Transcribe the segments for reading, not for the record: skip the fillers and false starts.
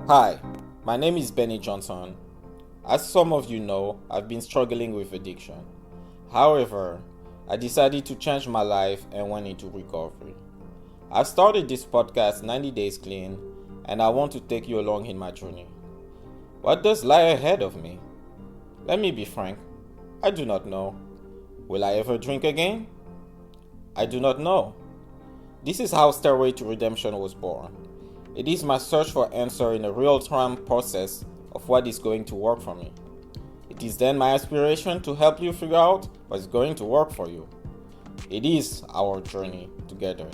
Hi, my name is Benny Johnson. As some of you know, I've been struggling with addiction. However, I decided to change my life and went into recovery. I started this podcast 90 Days Clean, and I want to take you along in my journey. What does lie ahead of me? Let me be frank, I do not know. Will I ever drink again? I do not know. This is how Stairway to Redemption was born. It is my search for answer in a real-time process of what is going to work for me. It is then my aspiration to help you figure out what's going to work for you. It is our journey together.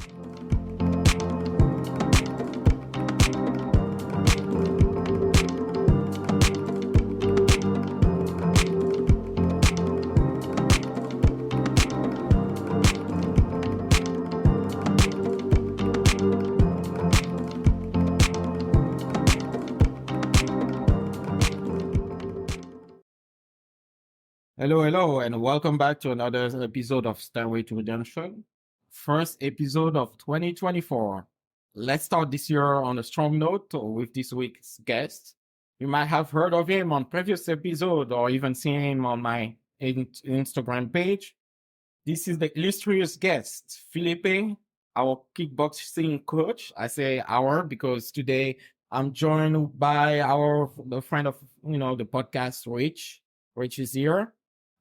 Hello, and welcome back to another episode of Stairway to Redemption. First episode of 2024. Let's start this year on a strong note with this week's guest. You might have heard of him on previous episode or even seen him on my Instagram page. This is the illustrious guest, Felipe, our kickboxing coach. I say our because today I'm joined by the friend of the podcast, Rich. Rich is here,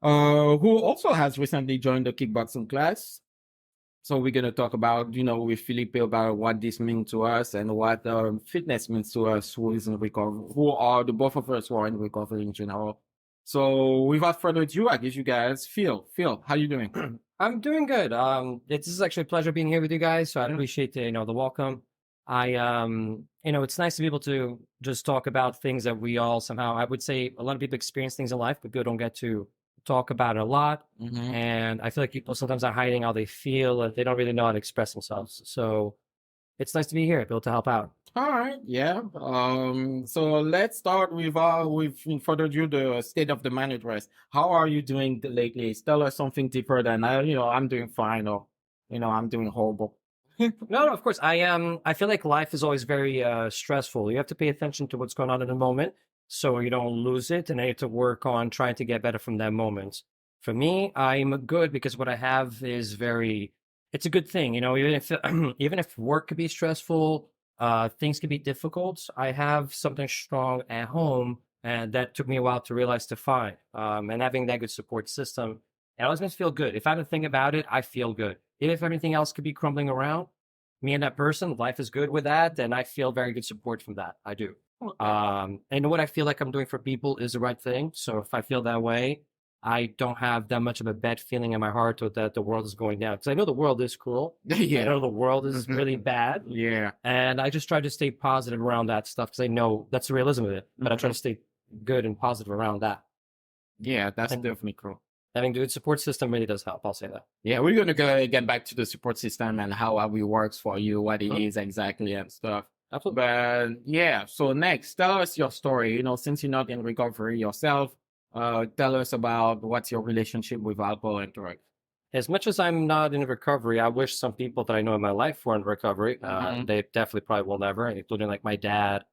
who also has recently joined the kickboxing class. So we're gonna talk about with Felipe about what this means to us and what fitness means to us who is in recovery, who are the both of us who are in recovery in general. So without further ado, I guess you guys, Phil, how you doing? I'm doing good. This is actually a pleasure being here with you guys. So I appreciate the welcome. It's nice to be able to just talk about things that we all somehow, I would say a lot of people experience things in life, but people don't get to talk about it a lot. Mm-hmm. And I feel like people sometimes are hiding how they feel and they don't really know how to express themselves. So it's nice to be here, able to help out. All right, yeah. So let's start with further ado the state of the man address. How are you doing lately? Tell us something deeper than I'm doing fine or I'm doing horrible. No, of course. I feel like life is always very stressful. You have to pay attention to what's going on in the moment so you don't lose it, and I have to work on trying to get better from that moment. For me, I'm good because what I have is it's a good thing, even if even if work could be stressful, things could be difficult. I have something strong at home, and that took me a while to realize to find. And having that good support system, it always makes me feel good. If I don't think about it, I feel good. Even if everything else could be crumbling around, me and that person, life is good with that, and I feel very good support from that. I do. And what I feel like I'm doing for people is the right thing. So if I feel that way, I don't have that much of a bad feeling in my heart or that the world is going down. Because I know the world is cruel. Yeah. I know the world is really bad. Yeah. And I just try to stay positive around that stuff because I know that's the realism of it. But I try to stay good and positive around that. Yeah, that's definitely cool. Having a good support system really does help. I'll say that. Yeah, we're gonna get back to the support system and how it works for you, what it is exactly and stuff. Absolutely. But yeah, so next, tell us your story. Since you're not in recovery yourself, tell us about what's your relationship with alcohol and drugs. As much as I'm not in recovery, I wish some people that I know in my life were in recovery. They definitely probably will never, including like my dad.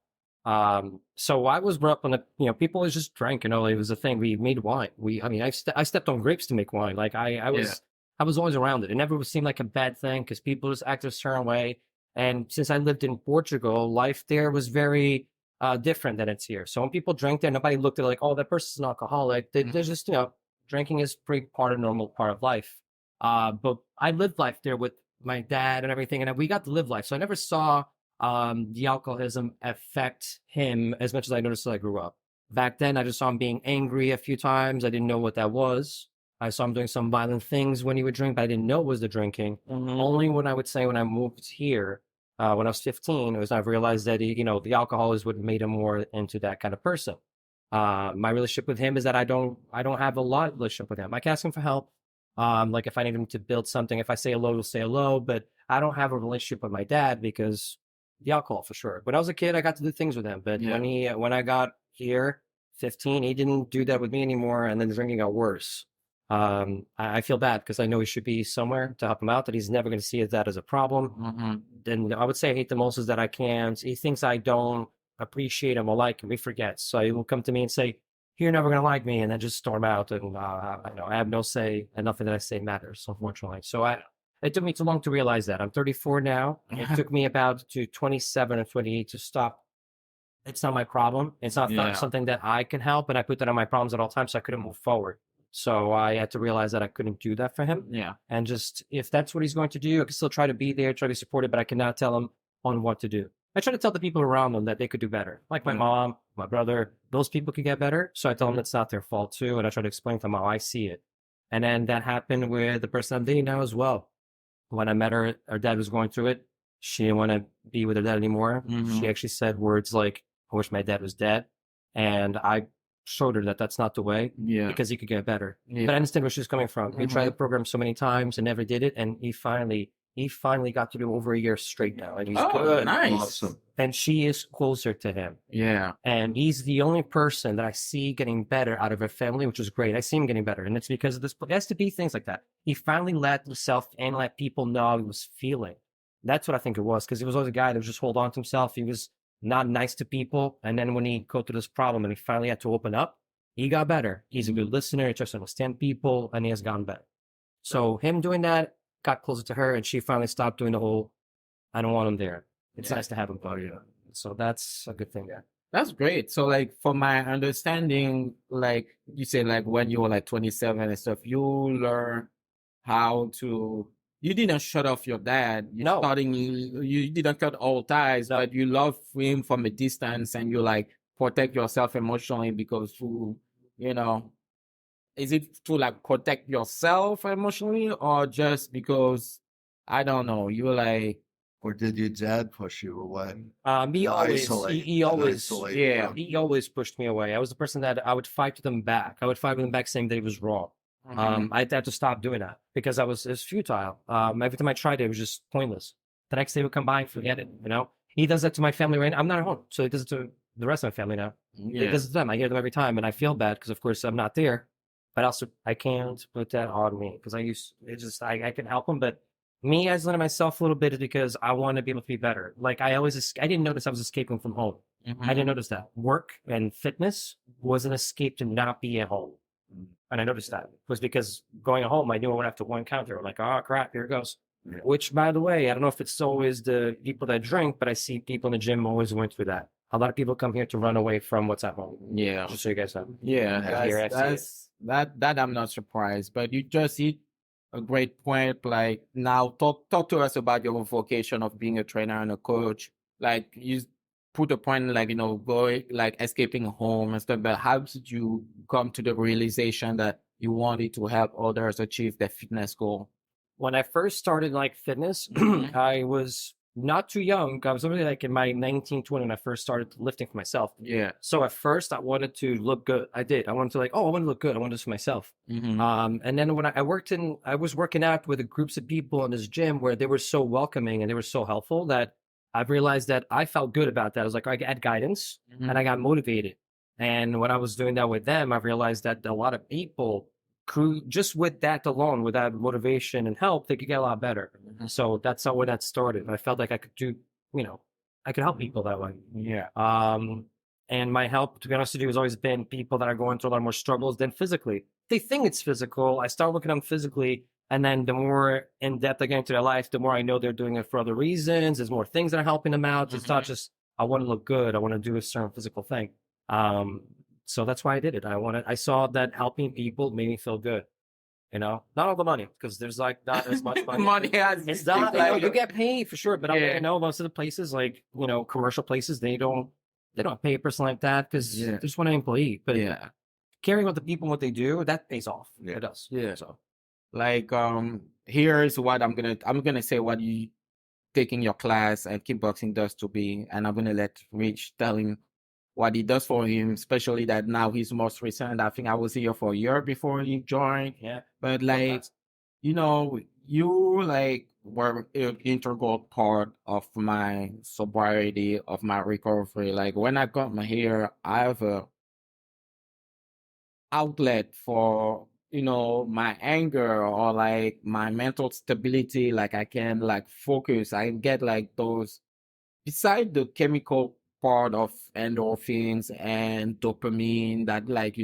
So I was brought up on people always just drank, it was a thing. We made wine. I stepped on grapes to make wine. Like I was always around it. It never seemed like a bad thing because people just act a certain way. And since I lived in Portugal, life there was very different than it's here. So when people drank there, nobody looked at it like, oh, that person's an alcoholic. They're just, drinking is pretty normal part of life. But I lived life there with my dad and everything, and we got to live life. So I never saw the alcoholism affect him as much as I noticed as I grew up. Back then, I just saw him being angry a few times. I didn't know what that was. I saw him doing some violent things when he would drink, but I didn't know it was the drinking. Only when I moved here, when I was 15, it was I realized that the alcohol is what made him more into that kind of person. My relationship with him is that I don't have a lot of relationship with him. I can ask him for help. Like if I need him to build something, if I say hello, he'll say hello, but I don't have a relationship with my dad because the alcohol for sure. When I was a kid, I got to do things with him, but when I got here, 15, he didn't do that with me anymore, and then the drinking got worse. I feel bad because I know he should be somewhere to help him out, that he's never going to see that as a problem. Then I would say I hate the most is that I can't. He thinks I don't appreciate him or like him. He forgets. So he will come to me and say, "You're never gonna like me," and then just storm out. And I know I have no say, and nothing that I say matters, unfortunately. So it took me too long to realize that. I'm 34 now. It took me about to 27 or 28 to stop. It's not my problem. It's not Yeah. something that I can help, and I put that on my problems at all times, so I couldn't move forward. So I had to realize that I couldn't do that for him. Yeah. And just if that's what he's going to do, I can still try to be there, try to support it, but I cannot tell him on what to do. I try to tell the people around them that they could do better. Like my mom, my brother, those people could get better. So I tell them it's not their fault too. And I try to explain to them how I see it. And then that happened with the person I'm dating now as well. When I met her, her dad was going through it. She didn't want to be with her dad anymore. She actually said words like, "I wish my dad was dead." And I showed her that that's not the way because he could get better. But I understand where she's coming from. He tried the program so many times and never did it. And he finally got to do over a year straight now. And he's good. Nice. Awesome. And she is closer to him. Yeah. And he's the only person that I see getting better out of her family, which is great. I see him getting better. And it's because of this. It has to be things like that. He finally let himself and let people know how he was feeling. That's what I think it was. Because he was always a guy that would just hold on to himself. He was not nice to people. And then when he go through this problem and he finally had to open up, he got better. He's a good listener. He tries to understand people, and he has gotten better. So him doing that got closer to her, and she finally stopped doing the whole, "I don't want him there. It's nice to have him." So that's a good thing. Yeah. That's great. So like for my understanding, like you say, like when you were like 27 and stuff, you learn how to, you didn't shut off your dad. No. You didn't cut all ties, but you love him from a distance and you like protect yourself emotionally because you know, is it to like protect yourself emotionally or just because, I don't know, you like, Or did your dad push you away? He always, Isolate. he always, Isolate, yeah. he always pushed me away. I was the person that I would fight with him back. I would fight with him back saying that he was wrong. I had to stop doing that because it was futile. Every time I tried it, it was just pointless. The next day would come by and forget it, you know? He does that to my family right now. I'm not at home, so he does it to the rest of my family now. He does it to them. I hear them every time, and I feel bad because, of course, I'm not there. But also, I can't put that on me because I can help him, but me isolating myself a little bit is because I want to be able to be better. Like I didn't notice I was escaping from home. I didn't notice that. Work and fitness was an escape to not be at home. And I noticed that it was because going home, I knew I went after one counter. I'm like, oh crap, here it goes. Yeah. Which, by the way, I don't know if it's always the people that drink, but I see people in the gym always going through that. A lot of people come here to run away from what's at home. Yeah. Just so you guys know. Yeah. I see That I'm not surprised, but you just hit a great point. Like now talk to us about your vocation of being a trainer and a coach. Like you put a point like, going like escaping home and stuff, but how did you come to the realization that you wanted to help others achieve their fitness goal? When I first started like fitness, I was not too young. I was only like in my 19, 20 when I first started lifting for myself. Yeah. So at first I wanted to look good. I did. I wanted to I want to look good. I wanted this for myself. And then when I was working out with groups of people in this gym where they were so welcoming and they were so helpful that I've realized that I felt good about that. I was like, I had guidance and I got motivated. And when I was doing that with them, I realized that a lot of people just with that alone, with that motivation and help, they could get a lot better. So that's how when that started. I felt like I could do, I could help people that way. Yeah. And my help, to be honest with you, has always been people that are going through a lot more struggles than physically. They think it's physical. I start looking at them physically, and then the more in depth I get into their life, the more I know they're doing it for other reasons. There's more things that are helping them out. It's not just I want to look good. I want to do a certain physical thing. So that's why I did it. I saw that helping people made me feel good. Not all the money, because there's like not as much money. It's not, you get paid for sure, but I know most of the places, like, commercial places, they don't pay a person like that because they just want an employee. But caring about the people and what they do, that pays off. Yeah. It does. Yeah. So Like, here's what I'm gonna say what you taking your class and kickboxing does to be, and I'm gonna let Rich tell him what he does for him, especially that now he's most recent. I think I was here for a year before he joined. yeah. But like, you like were an integral part of my sobriety, of my recovery. Like when I come here, I have a outlet for, my anger or like my mental stability. Like I can like focus. I get like those, beside the chemical part of endorphins and dopamine that like,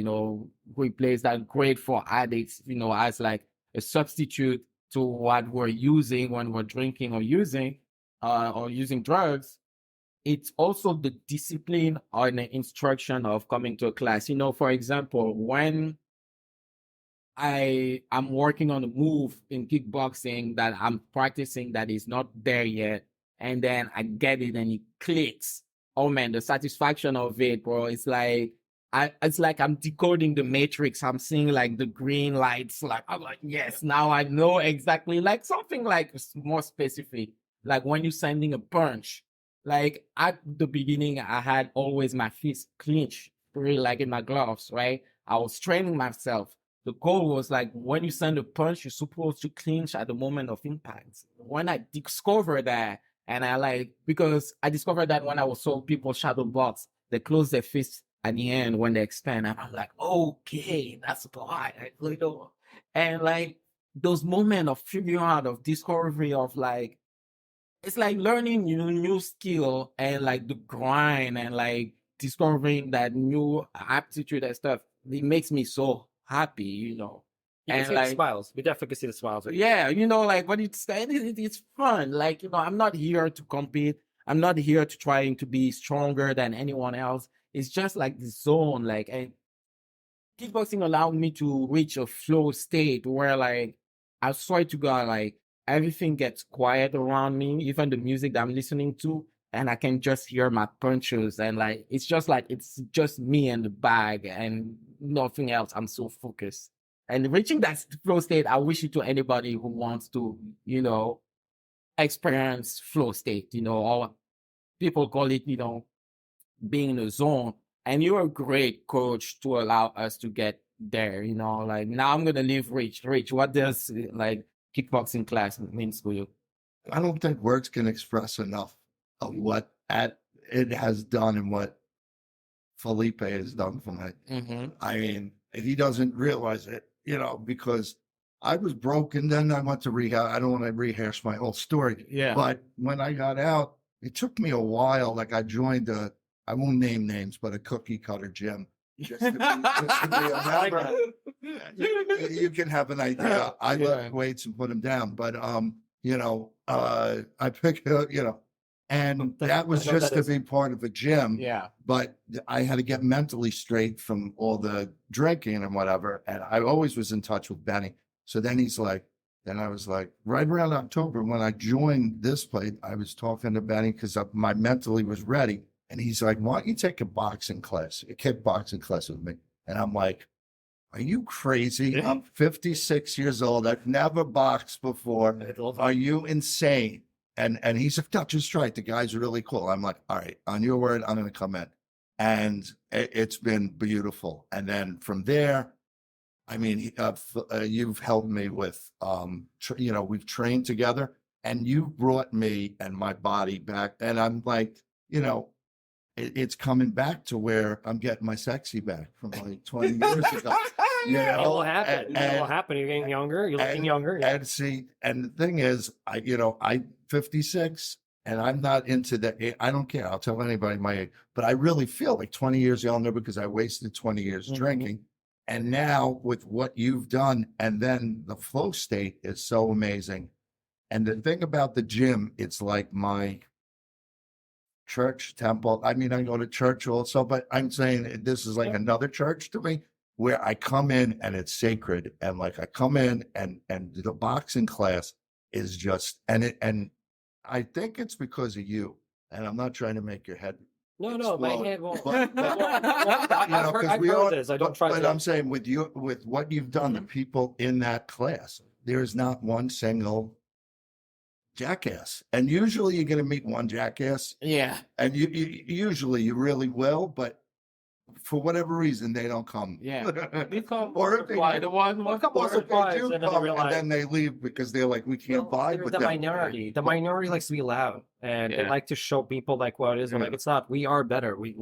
replace that great for addicts, as like a substitute to what we're using when we're drinking or using drugs. It's also the discipline or the instruction of coming to a class. For example, when I'm working on a move in kickboxing that I'm practicing that is not there yet, and then I get it and it clicks. Oh man, the satisfaction of it, bro. It's like I'm decoding the matrix. I'm seeing like the green lights. Like I'm like, yes, now I know exactly. Like something like more specific. Like when you're sending a punch. Like at the beginning, I had always my fist clenched, really like in my gloves, right? I was training myself. The goal was like when you send a punch, you're supposed to clinch at the moment of impact. When I discovered that, and because I discovered that when I was told people shadow box, they close their fists at the end when they expand. And I'm like, okay, that's why. And like those moments of figuring out, of discovery, of like, it's like learning new skill and like the grind and like discovering that new aptitude and stuff. It makes me so happy. You can And see the like, smiles. We definitely can see the smiles. yeah, like what it's fun. Like, I'm not here to compete. I'm not here to trying to be stronger than anyone else. It's just like the zone, like, and kickboxing allowed me to reach a flow state where like I swear to God, like everything gets quiet around me, even the music that I'm listening to, and I can just hear my punches and like it's just me and the bag and nothing else. I'm so focused. And reaching that flow state, I wish it to anybody who wants to, experience flow state, or people call it, being in a zone. And you're a great coach to allow us to get there, like now I'm gonna leave Rich. Rich, what does like kickboxing class means to you? I don't think words can express enough of what it has done and what Felipe has done for me. Mm-hmm. I mean, he doesn't realize it, because I was broken. Then I went to rehab. I don't want to rehash my whole story. Yeah. But when I got out, it took me a while. Like I joined I won't name names, but a cookie cutter gym. Just to be a member. You can have an idea. I lift weights and put them down, but I picked and that was just to be part of a gym. Yeah. But I had to get mentally straight from all the drinking and whatever. And I always was in touch with Benny. So then I was like, right around October when I joined this place, I was talking to Benny because my mentally was ready. And he's like, why don't you take a kickboxing class with me? And I'm like, are you crazy? I'm 56 years old. I've never boxed before. Are you insane? And he's like, no, just try it. The guy's really cool. I'm like, all right, on your word, I'm going to come in. And it's been beautiful. And then from there, I mean, you've helped me with, we've trained together and you brought me and my body back. And I'm like, it's coming back to where I'm getting my sexy back from like 20 years ago. It will happen. It will happen. You're getting younger. You're looking younger. Yeah. And the thing is, I'm 56 and I'm not into that. I don't care. I'll tell anybody my age, but I really feel like 20 years younger because I wasted 20 years drinking. And now with what you've done, and then the flow state is so amazing. And the thing about the gym, it's like my church temple. I mean, I go to church also, but I'm saying this is like another church to me where I come in and it's sacred. And like I come in and the boxing class is just, and I think it's because of you. And I'm not trying to make your head. No, my head won't. But I'm saying with what you've done, the people in that class, there is not one single jackass. And usually you're going to meet one jackass. Yeah. And you usually you really will, but for whatever reason, they don't come. Yeah. They come or if they surprise, and then they leave because they're like, we can't vibe with the them. minority. The minority likes to be loud and they like to show people like what it is. Like it's not. We are better. We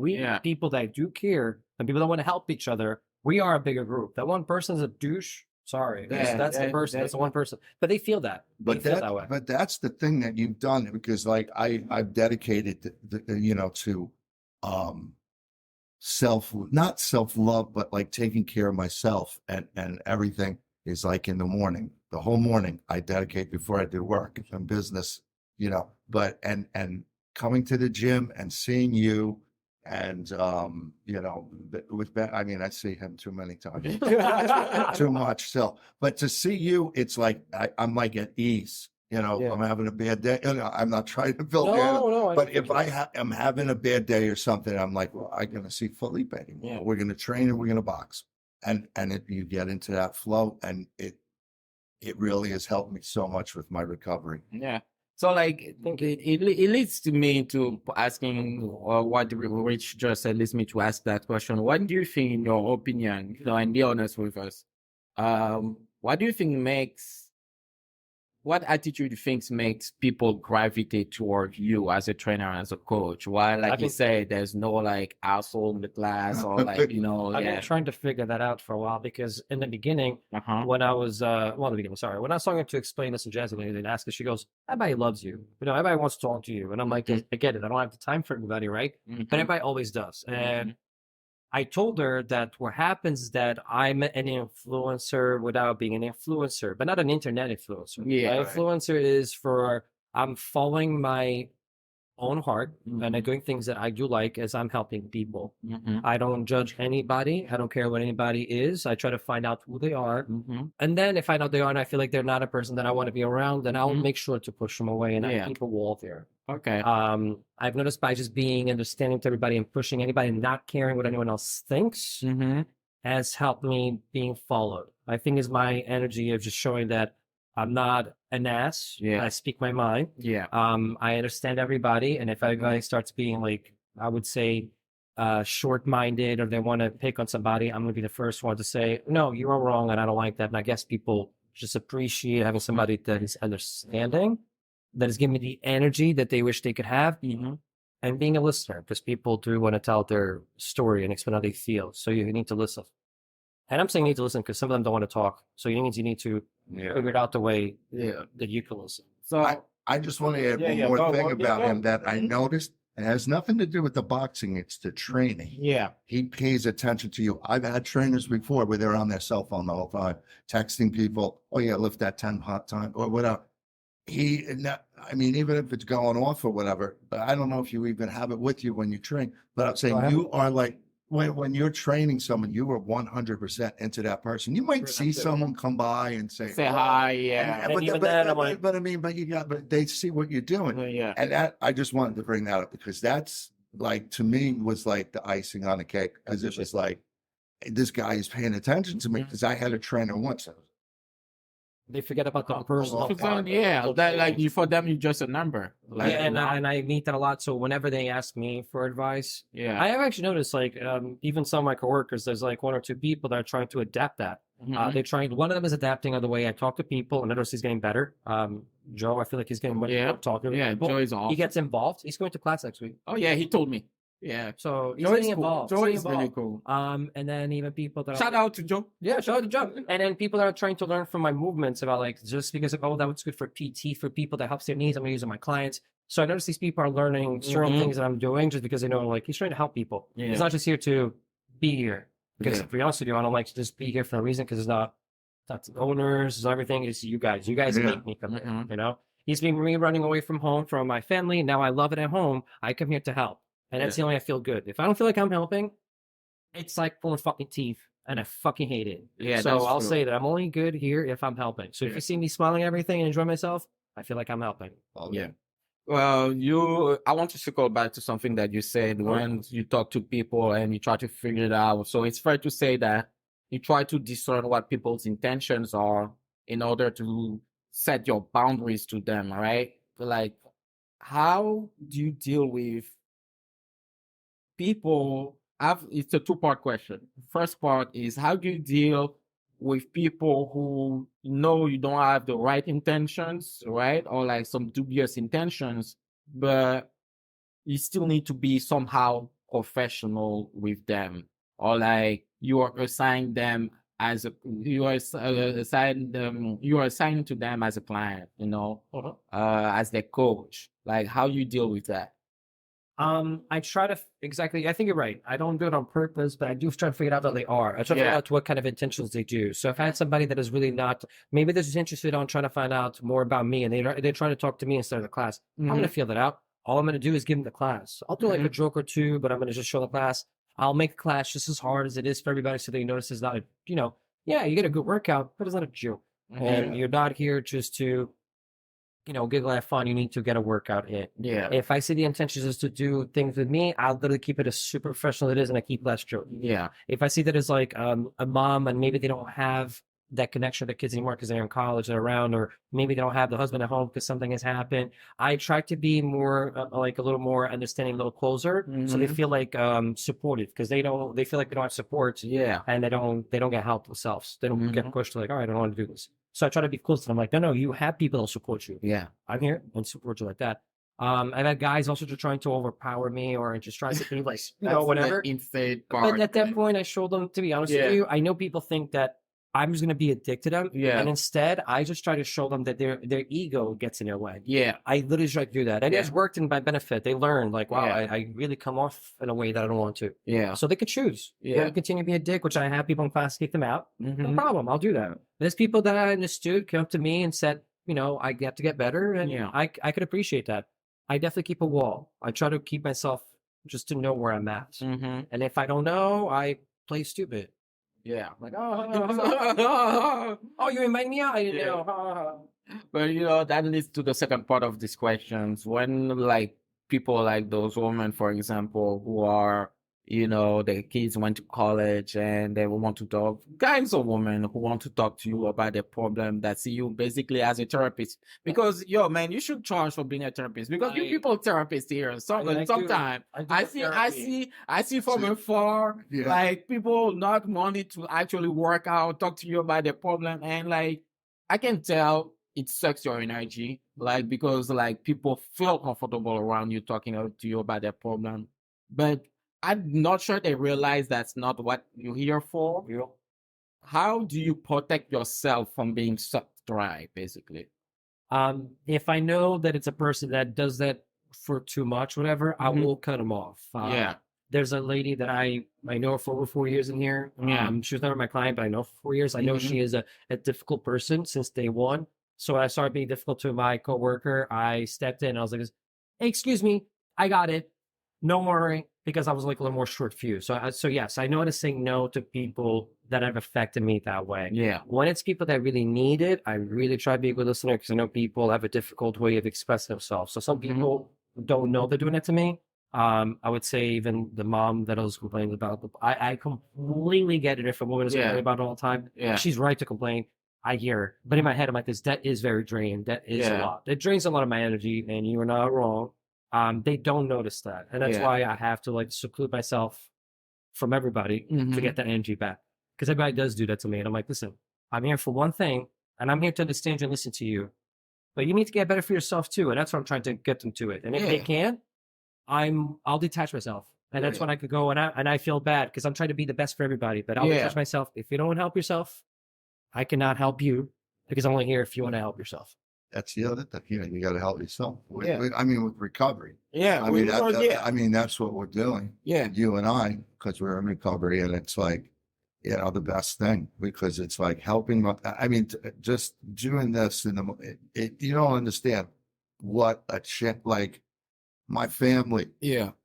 people that do care and people that want to help each other. We are a bigger group. That one person is a douche. Sorry, that's the person. That's the one person. But they feel that. They feel that way. But that's the thing that you've done because like I've dedicated to um, not self-love, but like taking care of myself, and everything is like in the morning. The whole morning I dedicate before I do work and business, but and coming to the gym and seeing you and with Ben, I mean, I see him too many times, too much still. But to see you, it's like I'm like at ease. Yeah. I'm having a bad day. I'm not trying to build No, but if am having a bad day or something, I'm like, well, I'm going to see Felipe anymore. Yeah. We're going to train and we're going to box. And you get into that flow, and it really has helped me so much with my recovery. Yeah. So like it leads to me to asking, or what Rich just said leads me to ask that question. What do you think, in your opinion, and be honest with us, what do you think what attitude do you think makes people gravitate toward you as a trainer, as a coach? Why, like you say, there's no like asshole in the class, or like, I've been trying to figure that out for a while, because in the beginning, when I was, when I was talking to explain this in Jasmine, and asked her, she goes, everybody loves you. Everybody wants to talk to you. And I'm like, I get it. I don't have the time for everybody, right? But everybody always does. And I told her that what happens is that I'm an influencer without being an influencer, but not an internet influencer. Yeah. An influencer is I'm following my own heart, and I'm doing things that I do like as I'm helping people. I don't judge anybody. I don't care what anybody is. I try to find out who they are. And then if I know they are and I feel like they're not a person that I want to be around, then I'll make sure to push them away and I keep a wall there. Okay. I've noticed by just being understanding to everybody and pushing anybody and not caring what anyone else thinks has helped me being followed. I think is my energy of just showing that I'm not an ass. Yeah. I speak my mind. Yeah. I understand everybody. And if everybody starts being like, I would say, short-minded, or they want to pick on somebody, I'm going to be the first one to say, no, you are wrong, and I don't like that. And I guess people just appreciate having somebody that is understanding, that is giving me the energy that they wish they could have, and being a listener, because people do want to tell their story and explain how they feel. So you need to listen. And I'm saying you need to listen because some of them don't want to talk. So you need to figure it out the way that you can listen. So I just want to add one more thing about him that I noticed. It has nothing to do with the boxing. It's the training. Yeah. He pays attention to you. I've had trainers before where they're on their cell phone the whole time, texting people, oh yeah, lift that 10 hot time or whatever. I mean, even if it's going off or whatever, but I don't know if you even have it with you when you train, but I'm saying you are like, when you're training someone, you are 100% into that person. You might see someone come by and say hi, yeah. But they see what you're doing. Yeah. And that, I just wanted to bring that up because that's like, to me, was like the icing on the cake, because it was like, this guy is paying attention to me, because I had a trainer once. They forget about the personal part. Yeah, that like for them, you're just a number. Like, and I meet that a lot. So whenever they ask me for advice, I have actually noticed, like, even some of my coworkers, there's like one or two people that are trying to adapt that. One of them is adapting on the way I talk to people, and I notice he's getting better. Joe, I feel like he's getting much better talking to people. Joe is awesome. He gets involved. He's going to class next week. Oh yeah, he told me. Yeah. So he's getting involved. Joe is really cool. And then even people that shout out to Joe. Yeah, shout out to Joe. And then people that are trying to learn from my movements about, like, just because of, that was good for PT, for people that helps their needs, I'm gonna use it on my clients. So I notice these people are learning certain things that I'm doing just because they know, like, he's trying to help people. Yeah. He's not just here to be here. Because to be honest with you, I don't like to just be here for no reason, because it's not the owners, it's everything. It's you guys. You guys make me come here, He's been me running away from home, from my family. Now I love it at home. I come here to help. And that's the only way I feel good. If I don't feel like I'm helping, it's like pulling fucking teeth, and I fucking hate it. Yeah. So I'll say that I'm only good here if I'm helping. So if you see me smiling at everything and enjoy myself, I feel like I'm helping. Yeah. Well, I want to circle back to something that you said when you talk to people and you try to figure it out. So it's fair to say that you try to discern what people's intentions are in order to set your boundaries to them, right? Like, how do you deal with people? It's a two-part question. First part is, how do you deal with people who know you don't have the right intentions, right? Or like some dubious intentions, but you still need to be somehow professional with them, or like you are assigning them as you are assigning to them as a client, as their coach. Like, how you deal with that? I try to exactly. I think you're right. I don't do it on purpose, but I do try to figure out how they are. I try to figure out what kind of intentions they do. So if I had somebody that is really not, maybe they're just interested on trying to find out more about me, and they're trying to talk to me instead of the class. I'm gonna feel that out. All I'm gonna do is give them the class. I'll do like a joke or two, but I'm gonna just show the class. I'll make the class just as hard as it is for everybody, so they notice it's not a, yeah, you get a good workout, but it's not a joke, and you're not here just to giggle, have fun. You need to get a workout in. Yeah. If I see the intentions is to do things with me, I'll literally keep it as super professional as it is, and I keep less joking. Yeah. If I see that it's like a mom and maybe they don't have that connection with their kids anymore because they're in college, they're around, or maybe they don't have the husband at home because something has happened, I try to be more like a little more understanding, a little closer, so they feel like supported, because they feel like they don't have support, and they don't get help themselves. They don't get pushed to like, all right, I don't want to do this. So I try to be close to them. Like, no, you have people that support you. Yeah. I'm here and support you like that. I've had guys also just trying to overpower me or just trying to be like, whatever. Insane part. But at that point, I showed them, to be honest with you, I know people think that I'm just going to be addicted to them. Yeah. And instead, I just try to show them that their ego gets in their way. Yeah. I literally try to do that. And it's worked in my benefit. They learn, like, wow, I really come off in a way that I don't want to. Yeah. So they could choose. Yeah. They continue to be a dick, which I have people in class kick them out. No problem. I'll do that. There's people that I understood come up to me and said, I have to get better. And I could appreciate that. I definitely keep a wall. I try to keep myself just to know where I'm at. And if I don't know, I play stupid. Yeah, like, oh, you invite me out? I didn't know. But that leads to the second part of these questions. When like people like those women, for example, who are, their kids went to college and they want to talk, guys or women who want to talk to you about their problem, that see you basically as a therapist. Because man, you should charge for being a therapist, because you people therapists here. Sometimes I see from afar, like people not wanting to actually work out, talk to you about their problem, and like I can tell it sucks your energy, like, because like people feel comfortable around you talking to you about their problem, but I'm not sure they realize that's not what you're here for. How do you protect yourself from being sucked dry, basically? If I know that it's a person that does that for too much, whatever, I will cut them off. There's a lady that I know for over 4 years in here. She was never my client, but I know for 4 years. I know she is a difficult person since day one. So when I started being difficult to my coworker, I stepped in. I was like, hey, excuse me, I got it. No worry, because I was like a little more short fused. So yes, I know how to say no to people that have affected me that way. Yeah. When it's people that really need it, I really try to be a good listener, because I know people have a difficult way of expressing themselves. So some people don't know they're doing it to me. I would say even the mom that I was complaining about, I completely get it if a woman is complaining about it all the time. Yeah. She's right to complain. I hear her. But in my head, I'm like, that is very draining. That is a lot. It drains a lot of my energy, and you are not wrong. They don't notice that. And that's why I have to like seclude myself from everybody to get that energy back. Because everybody does do that to me. And I'm like, listen, I'm here for one thing, and I'm here to understand you and listen to you. But you need to get better for yourself too. And that's what I'm trying to get them to it. And if they can't, I'll detach myself. And that's when I could go and I feel bad, because I'm trying to be the best for everybody. But I'll detach myself. If you don't want to help yourself, I cannot help you, because I'm only here if you want to help yourself. That's the other thing. You got to help yourself. With recovery. Yeah. I mean, that's what we're doing. Yeah. You and I, because we're in recovery, and it's like, the best thing, because it's like helping. I mean, just doing this you don't understand what a shit, like my family,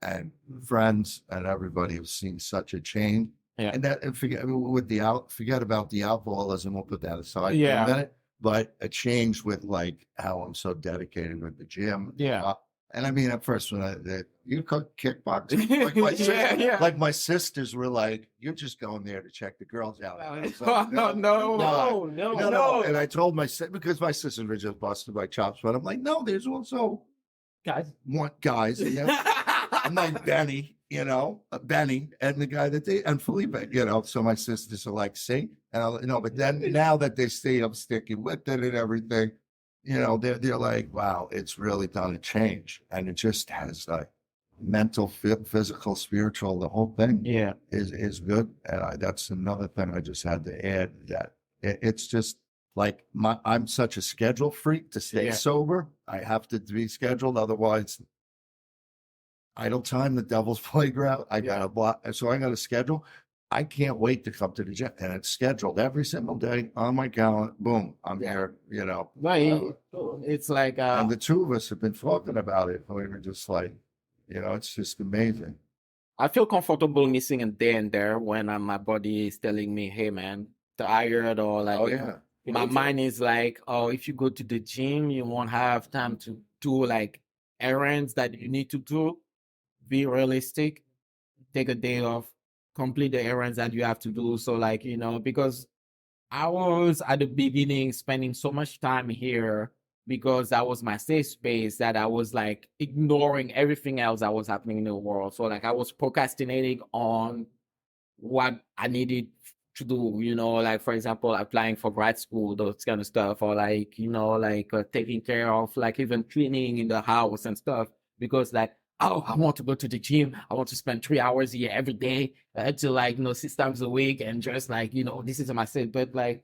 and friends and everybody have seen such a change. Yeah. And forget about the alcoholism. We'll put that aside for a minute. But a change with like how I'm so dedicated with the gym. Yeah. And I mean, at first when you could kickboxing, like my sisters were like, "You're just going there to check the girls out." Like, no. And I told because my sisters were just busted my chops, but I'm like, no, there's also guys. I'm like Benny. Benny and the guy and Felipe, so my sisters are like, see, and but then now that they see I'm sticking with it and everything, they're like, wow, it's really done a change. And it just has like mental, physical, spiritual, the whole thing is good. And that's another thing I just had to add, that it's just like I'm such a schedule freak to stay sober. I have to be scheduled. Otherwise, idle time, the devil's playground. I got a block, so I got a schedule. I can't wait to come to the gym, and it's scheduled every single day on my calendar. Boom, I'm here. Right. It's like And the two of us have been talking about it. We were just like, it's just amazing. I feel comfortable missing a day and there when my body is telling me, "Hey, man, tired," or like, Oh yeah, my mind is like, "Oh, if you go to the gym, you won't have time to do like errands that you need to do." Be realistic. Take a day off. Complete the errands that you have to do. So, like, because I was at the beginning spending so much time here because that was my safe space that I was like ignoring everything else that was happening in the world. So like I was procrastinating on what I needed to do, like for example, applying for grad school, those kind of stuff, or like, taking care of like even cleaning in the house and stuff because like, oh, I want to go to the gym. I want to spend 3 hours here every day to like, 6 times a week and just like, this is my set. But like,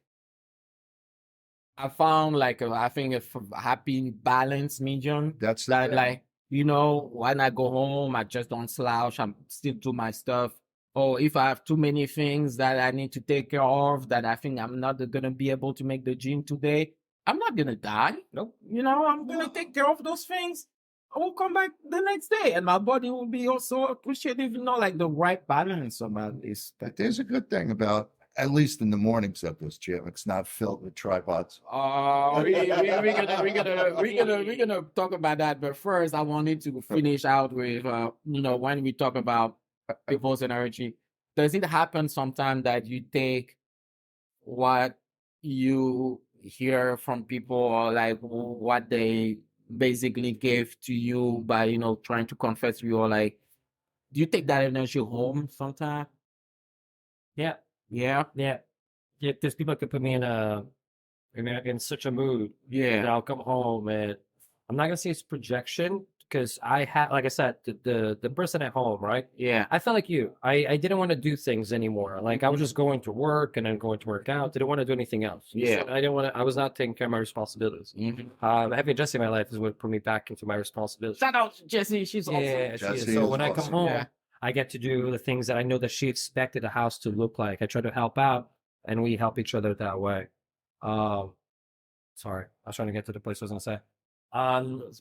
I found like, I think a happy balance medium that's that it. like, when I go home, I just don't slouch. I'm still do my stuff. Or if I have too many things that I need to take care of that I think I'm not going to be able to make the gym today, I'm not going to die. Nope. I'm going to take care of those things. I will come back the next day and my body will be also appreciative, like the right balance about this. But there's a good thing about, at least in the mornings of this gym, it's not filled with tripods. We're gonna talk about that, but first I wanted to finish out with when we talk about people's energy, does it happen sometimes that you take what you hear from people or like what they basically gave to you by trying to confess to you, or like do you take that energy home sometimes? Yeah. Yeah. Yeah. There's people that could put me in such a mood that I'll come home and I'm not gonna say it's projection because I had, like I said, the person at home, right? Yeah. I felt like you. I didn't want to do things anymore. Like I was just going to work and then going to work out. Didn't want to do anything else. Yeah. So I didn't want to. I was not taking care of my responsibilities. Having Jesse in my life is what put me back into my responsibilities. Shout out to Jessie. She's awesome. Yeah, she Jesse is. So is when I come awesome. home, I get to do the things that I know that she expected a house to look like. I try to help out, and we help each other that way. Sorry, I was trying to get to the place I was going to say.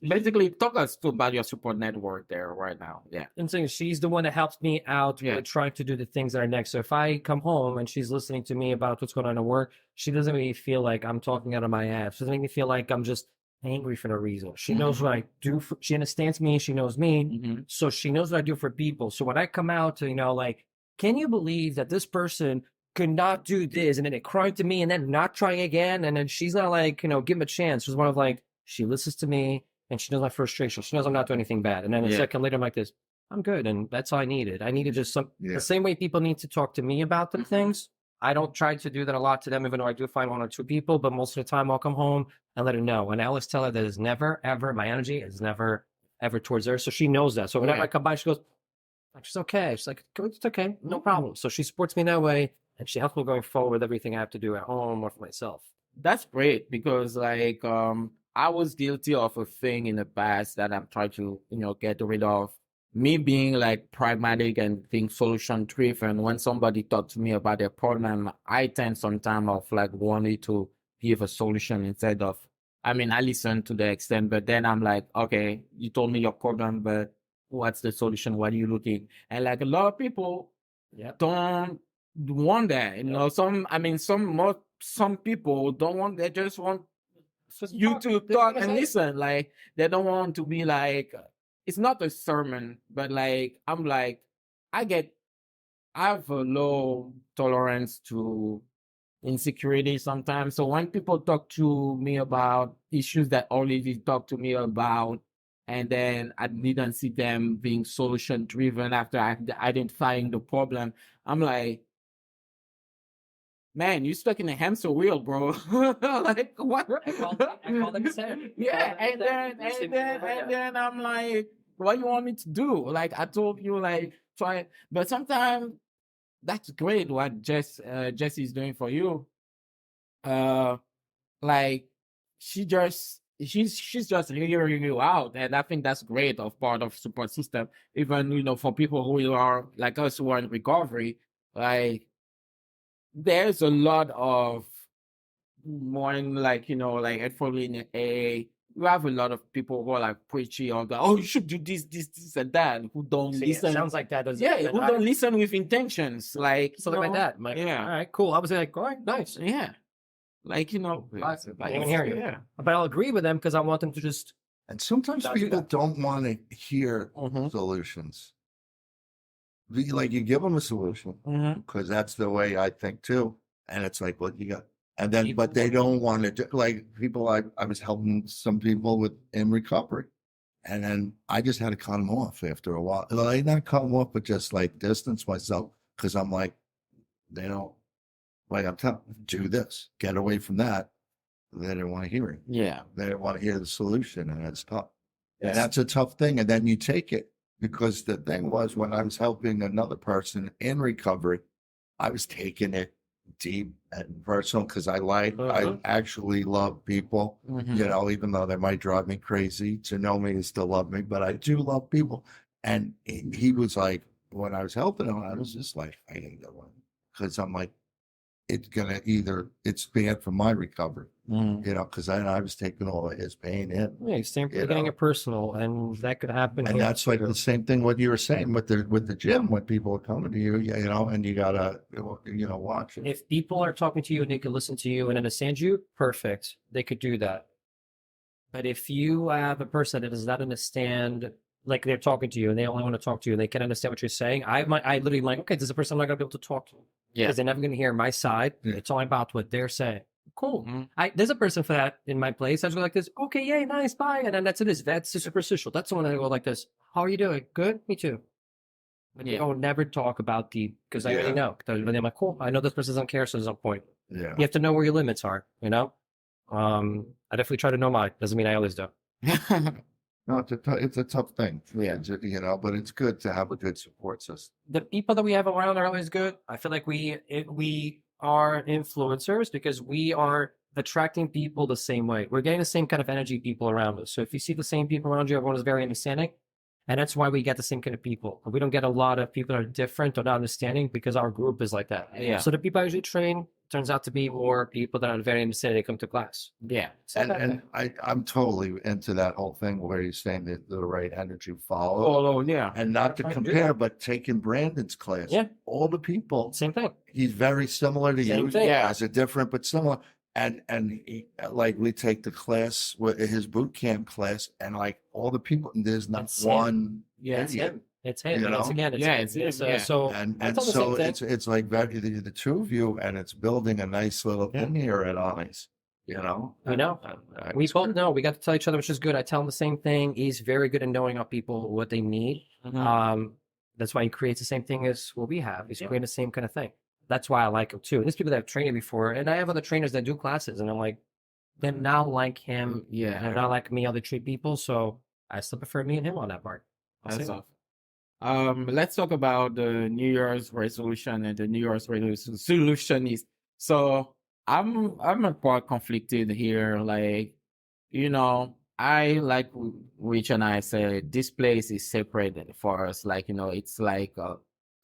Basically, talk us too about your support network there right now. Yeah. And saying she's the one that helps me out with trying to do the things that are next. So if I come home and she's listening to me about what's going on at work, she doesn't make me feel like I'm talking out of my ass. She doesn't make me feel like I'm just angry for no reason. She knows what I do. She understands me. She knows me. So she knows what I do for people. So when I come out to, like, can you believe that this person could not do this? And then they cry to me and then not trying again. And then she's not like, give him a chance. She's one of like, she listens to me and she knows my frustration. She knows I'm not doing anything bad. And then a second later, I'm like this, I'm good. And that's all I needed. I needed just the same way people need to talk to me about the things. I don't try to do that a lot to them, even though I do find one or two people, but most of the time I'll come home and let her know. And I always tell her that it's never, ever, my energy is never, ever towards her. So she knows that. So whenever I come by, she goes, she's okay. She's like, it's okay. No problem. So she supports me that way. And she helps me going forward with everything I have to do at home or for myself. That's great because like, I was guilty of a thing in the past that I'm trying to, get rid of. Me being like pragmatic and being solution driven. When somebody talks to me about their problem, I tend sometimes of like wanting to give a solution instead of, I listen to the extent, but then I'm like, okay, you told me your problem, but what's the solution? What are you looking? And like a lot of people don't want that, some people don't want, they just want you to talk and listen. Like they don't want to be like, it's not a sermon, but like I'm like, I have a low tolerance to insecurity sometimes. So when people talk to me about issues that already talked to me about, and then I didn't see them being solution driven after identifying the problem, I'm like, man, you're stuck in a hamster wheel, bro. Like what? I call them Sam. Yeah, and then I'm like, what you want me to do? Like I told you, like try, but sometimes that's great what Jessie is doing for you. Like she just she's just hearing you out, and I think that's great of part of support system. Even for people who are like us who are in recovery, like there's a lot of more in like like for in a you have a lot of people who are like preachy or the, oh, you should do this and that, who don't See, it listen. sounds like that doesn't. Yeah, who don't listen with intentions, like Something like that. I'm like, yeah, all right, cool. I was like, all right, nice. yeah, like I like even hear you. yeah. But I'll agree with them because I want them to just. And sometimes Don't do people that. don't want to hear Mhm. solutions. Like you give them a solution Mhm. because that's the way I think too. And it's like, what you got? And then, but they don't want to do, like people, I was helping some people with in recovery. And then I just had to cut them off after a while. Like not cut them off, but just like distance myself because I'm like, they don't, like I'm telling do this, get away from that. They didn't want to hear it. Yeah. They didn't want to hear the solution. And it's tough. Yes. And that's a tough thing. And then you take it because the thing was when I was helping another person in recovery, I was taking it deep and personal because I actually love people, Mhm. even though they might drive me crazy. To know me is to love me, but I do love people. And he was like, when I was helping him, I was just like, I ain't going because I'm like, it's bad for my recovery, Mhm. because I was taking all of his pain in. Yeah, you're getting it personal, and that could happen. And here that's like too. the same thing what you were saying with the gym when people are coming to you, and you gotta watch it. If people are talking to you and they can listen to you and understand you, perfect. They could do that. But if you have a person that does not understand, like they're talking to you and they only want to talk to you and they can't understand what you're saying, I literally am like, okay, this is a person I'm not gonna be able to talk to. Yeah. Because they're never gonna hear my side. Yeah. It's all about what they're saying. Cool. Mhm. There's a person for that in my place. I just go like this, okay, yay, nice, bye. And then that's it. That's superficial. That's the one that I go like this. How are you doing? Good? Me too. But Yeah. they don't never talk about because I Yeah. already know. But I'm like, cool, I know this person doesn't care, so there's no point. Yeah. You have to know where your limits are, I definitely try to know mine. Doesn't mean I always do. No, it's a tough thing. Yeah. But it's good to have a good support system. The people that we have around are always good. I feel like we are influencers because we are attracting people the same way. We're getting the same kind of energy people around us. So if you see the same people around you, everyone is very understanding. And that's why we get the same kind of people. We don't get a lot of people that are different or not understanding because our group is like that. Yeah. So the people I usually train turns out to be more people that are very understanding. They come to class. Yeah. And I'm totally into that whole thing where you're saying that the right energy follow. Oh, yeah. And not to I do compare, but taking Brandon's class. Yeah. All the people, Same thing. he's very similar to Same you. thing. Yeah. As a different but similar. And he, like we take the class, his boot camp class, and like all the people, there's not It's him. one. Yeah, it's idiot. him. It's him. You And once know? again, Yeah, it's him, yeah. so And it's all the so same thing. it's like the two of you, and it's building a nice little thing here at Ollie's. We know. And We it's both good. know. We got to tell each other, which is good. I tell him the same thing. He's very good at knowing our people what they need. Mhm. That's why he creates the same thing as what we have. He's creating the same kind of thing. That's why I like him too. There's people that have trained him before, and I have other trainers that do classes, and I'm like, they're not like him. Yeah. They're not like me, how they treat people. So I still prefer me and him on that part. That's awesome. Let's talk about the New Year's resolution and the New Year's solution is. So I'm a part conflicted here. Like, I like Rich and I said this place is separate for us. Like, it's like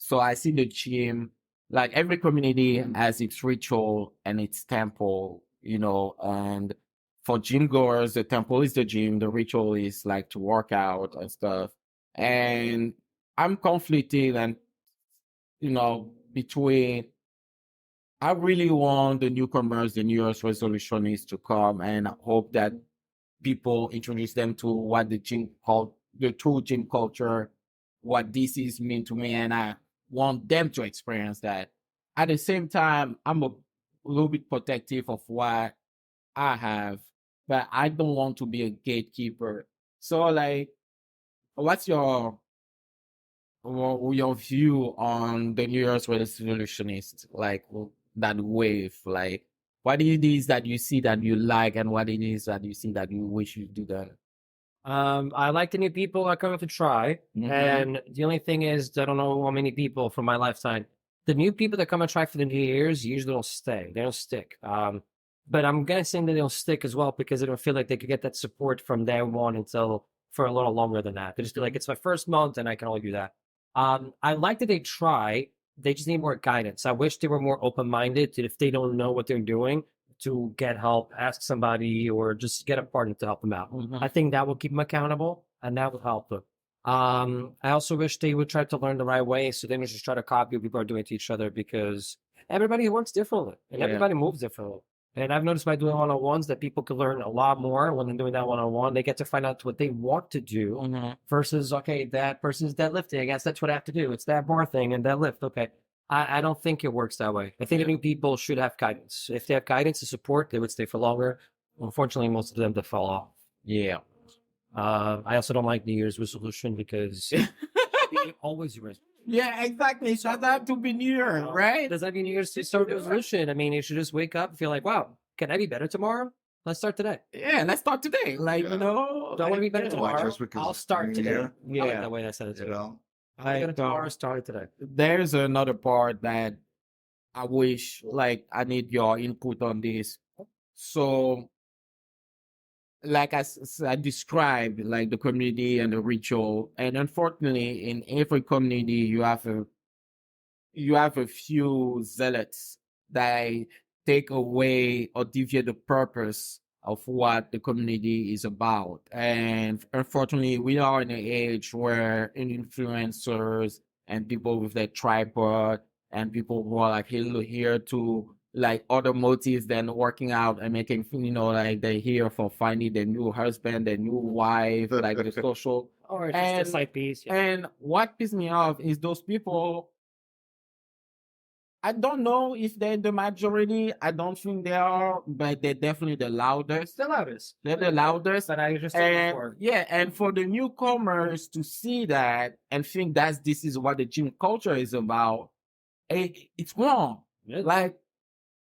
so I see the gym, like every community has its ritual and its temple, and for gym goers, the temple is the gym, the ritual is like to work out and stuff. And I'm conflicted and between I really want the newcomers, the New Year's resolutions to come, and I hope that people introduce them to what the gym called the true gym culture, what this is mean to me, and I want them to experience that. At the same time, I'm a little bit protective of what I have, but I don't want to be a gatekeeper. So, like, what's your view on the New Year's resolutionist, like that wave, like what it is that you see that you like and what it is that you see that you wish you do that? I like the new people I come to try. Mhm. And the only thing is, I don't know how many people from my lifetime. The new people that come and try for the New Year's usually don't stay. They don't stick. But I'm guessing that they'll stick as well because they don't feel like they could get that support from day one until for a little longer than that. They just feel like it's my first month and I can only do that. I like that they try. They just need more guidance. I wish they were more open-minded to if they don't know what they're doing to get help, ask somebody, or just get a partner to help them out. I think that will keep them accountable and that will help them. I also wish they would try to learn the right way so they don't just try to copy what people are doing to each other because everybody works differently and everybody moves differently. And I've noticed by doing one-on-ones that people can learn a lot more when they're doing that one-on-one. They get to find out what they want to do versus, okay, that person's deadlifting. I guess that's what I have to do. It's that bar thing and deadlift. Okay. I don't think it works that way. I think new people should have guidance. If they have guidance and support, they would stay for longer. Unfortunately, most of them that fall off. Yeah. I also don't like New Year's resolution because they always erase. Yeah, exactly. It doesn't have to be New Year, right? Does that mean New Year's resolution? I mean, you should just wake up and feel like, wow, can I be better tomorrow? Let's start today. Yeah, let's start today. Like, you know. Do I want to be better tomorrow? just because I'll it's start New today. Year. I like that way I said it You too. know, Better tomorrow, start today. There's another part that I wish, like, I need your input on this. So, like I described, like the community and the ritual, and unfortunately, in every community, you have a few zealots that take away or deviate the purpose of what the community is about. And unfortunately, we are in an age where influencers and people with their tripod and people who are like here to like other motives than working out and making, like they're here for finding their new husband, their new wife, like the social. Or just And- a side piece. Yeah. And what pisses me off is those people. I don't know if they're the majority. I don't think they are, but they're definitely the loudest. The loudest. They're the loudest. That I just said And before. yeah, and for the newcomers to see that and think this is what the gym culture is about, it's wrong. Yeah. Like,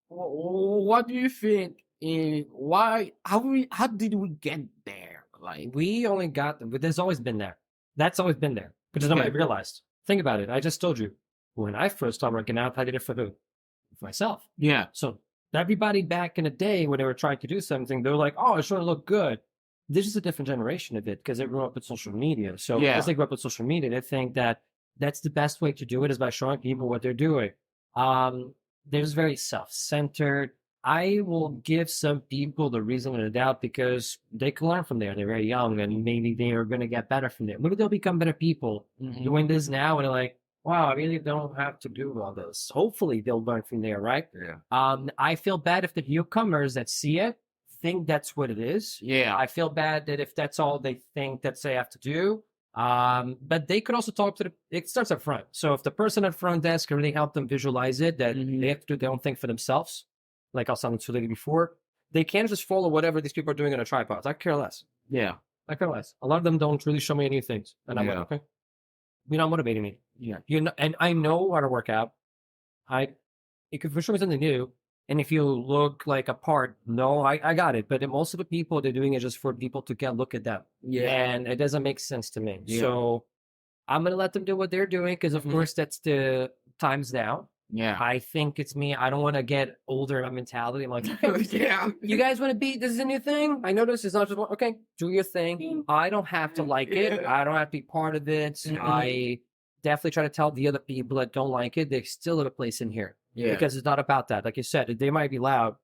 what do you think? How did we get there? Like, We only got them, but there's always been there. That's always been there. But nobody realized. Think about it. I just told you. When I first started working out, I did it for who? For myself. yeah, So everybody back in the day when they were trying to do something, they were like, oh, it's going to look good. This is a different generation of it because they grew up with social media. So Yeah. as they grew up with social media, they think that that's the best way to do it is by showing people what they're doing. They're just very self-centered. I will give some people the reason and the doubt because they can learn from there. They're very young and maybe they are going to get better from there. Maybe they'll become better people doing this now and they're like, wow, I really don't have to do all this. Hopefully they'll learn from there, right? yeah. I feel bad if the newcomers that see it think that's what it is. yeah, I feel bad that if that's all they think that they have to do. But they could also talk to it starts up front. So if the person at front desk can really help them visualize it, that they have to do their own thing for themselves, like I was telling you before, they can't just follow whatever these people are doing on a tripod. I care less. yeah, I care less. A lot of them don't really show me any things. And I'm Yeah. like, okay, you're not motivating me. yeah. And I know how to work out. It could for sure be something new. And if you look like a part, no, I got it. But most of the people, they're doing it just for people to get look at them. Yeah. And it doesn't make sense to me. Yeah. So I'm going to let them do what they're doing because, of course, that's the times now. Yeah. I think it's me. I don't want to get older in my mentality. I'm like, yeah. you guys want to be, this is a new thing? I know this is not just one. Okay, do your thing. I don't have to like it. I don't have to be part of it. I definitely try to tell the other people that don't like it, they still have a place in here. Yeah. Because it's not about that. Like you said, they might be loud,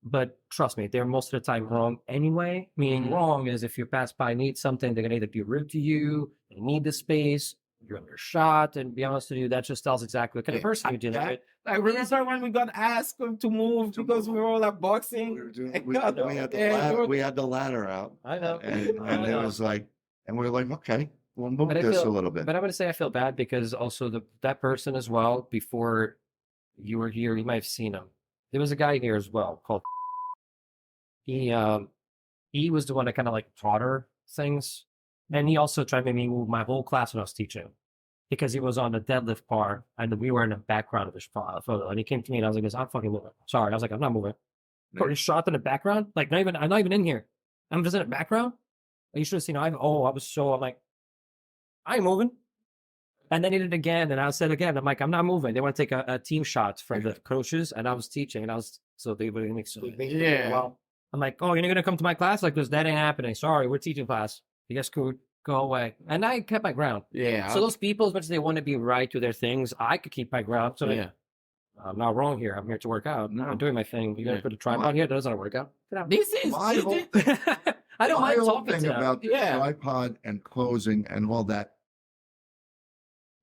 but trust me, they're most of the time wrong anyway. Meaning wrong is if you pass by need something, they're going to either be rude to you, they need the space, you're undershot, and to be honest with you, that just tells exactly what kind of person you're dealing with. I remember when we got asked to move because we were all like boxing. We were doing, I we, got we had the it. ladder, we had the ladder out, I know. and it was like, and we were like, okay, we'll move But I this feel- a little bit. But I'm going to say I feel bad because also that person as well, before you were here, you might have seen him. There was a guy here as well called he was the one that kind of like taught her things. And he also tried to make me move my whole class when I was teaching because he was on the deadlift bar and we were in the background of his photo. And he came to me and I was like, I'm fucking moving. Sorry. I was like, I'm not moving. Put his shot in the background. Like, I'm not even in here. I'm just in the background. You should have seen, I'm like, I ain't moving. And then he did it again. And I said again, I'm like, I'm not moving. They want to take a team shot from the coaches. And I was teaching and I was so they would exclude me. Yeah. Well, I'm like, oh, you're not gonna come to my class like this? That ain't happening. Sorry, we're teaching class. You guys could go away. And I kept my ground. Yeah. So those people, as much as they want to be right to their things, I could keep my ground. So yeah. I'm not wrong here. I'm here to work out. No. I'm doing my thing. You're Yeah. gonna put a tripod here? That doesn't work out. Get out. This is My whole I don't my mind whole talking thing to them. about the Yeah. tripod and closing and all that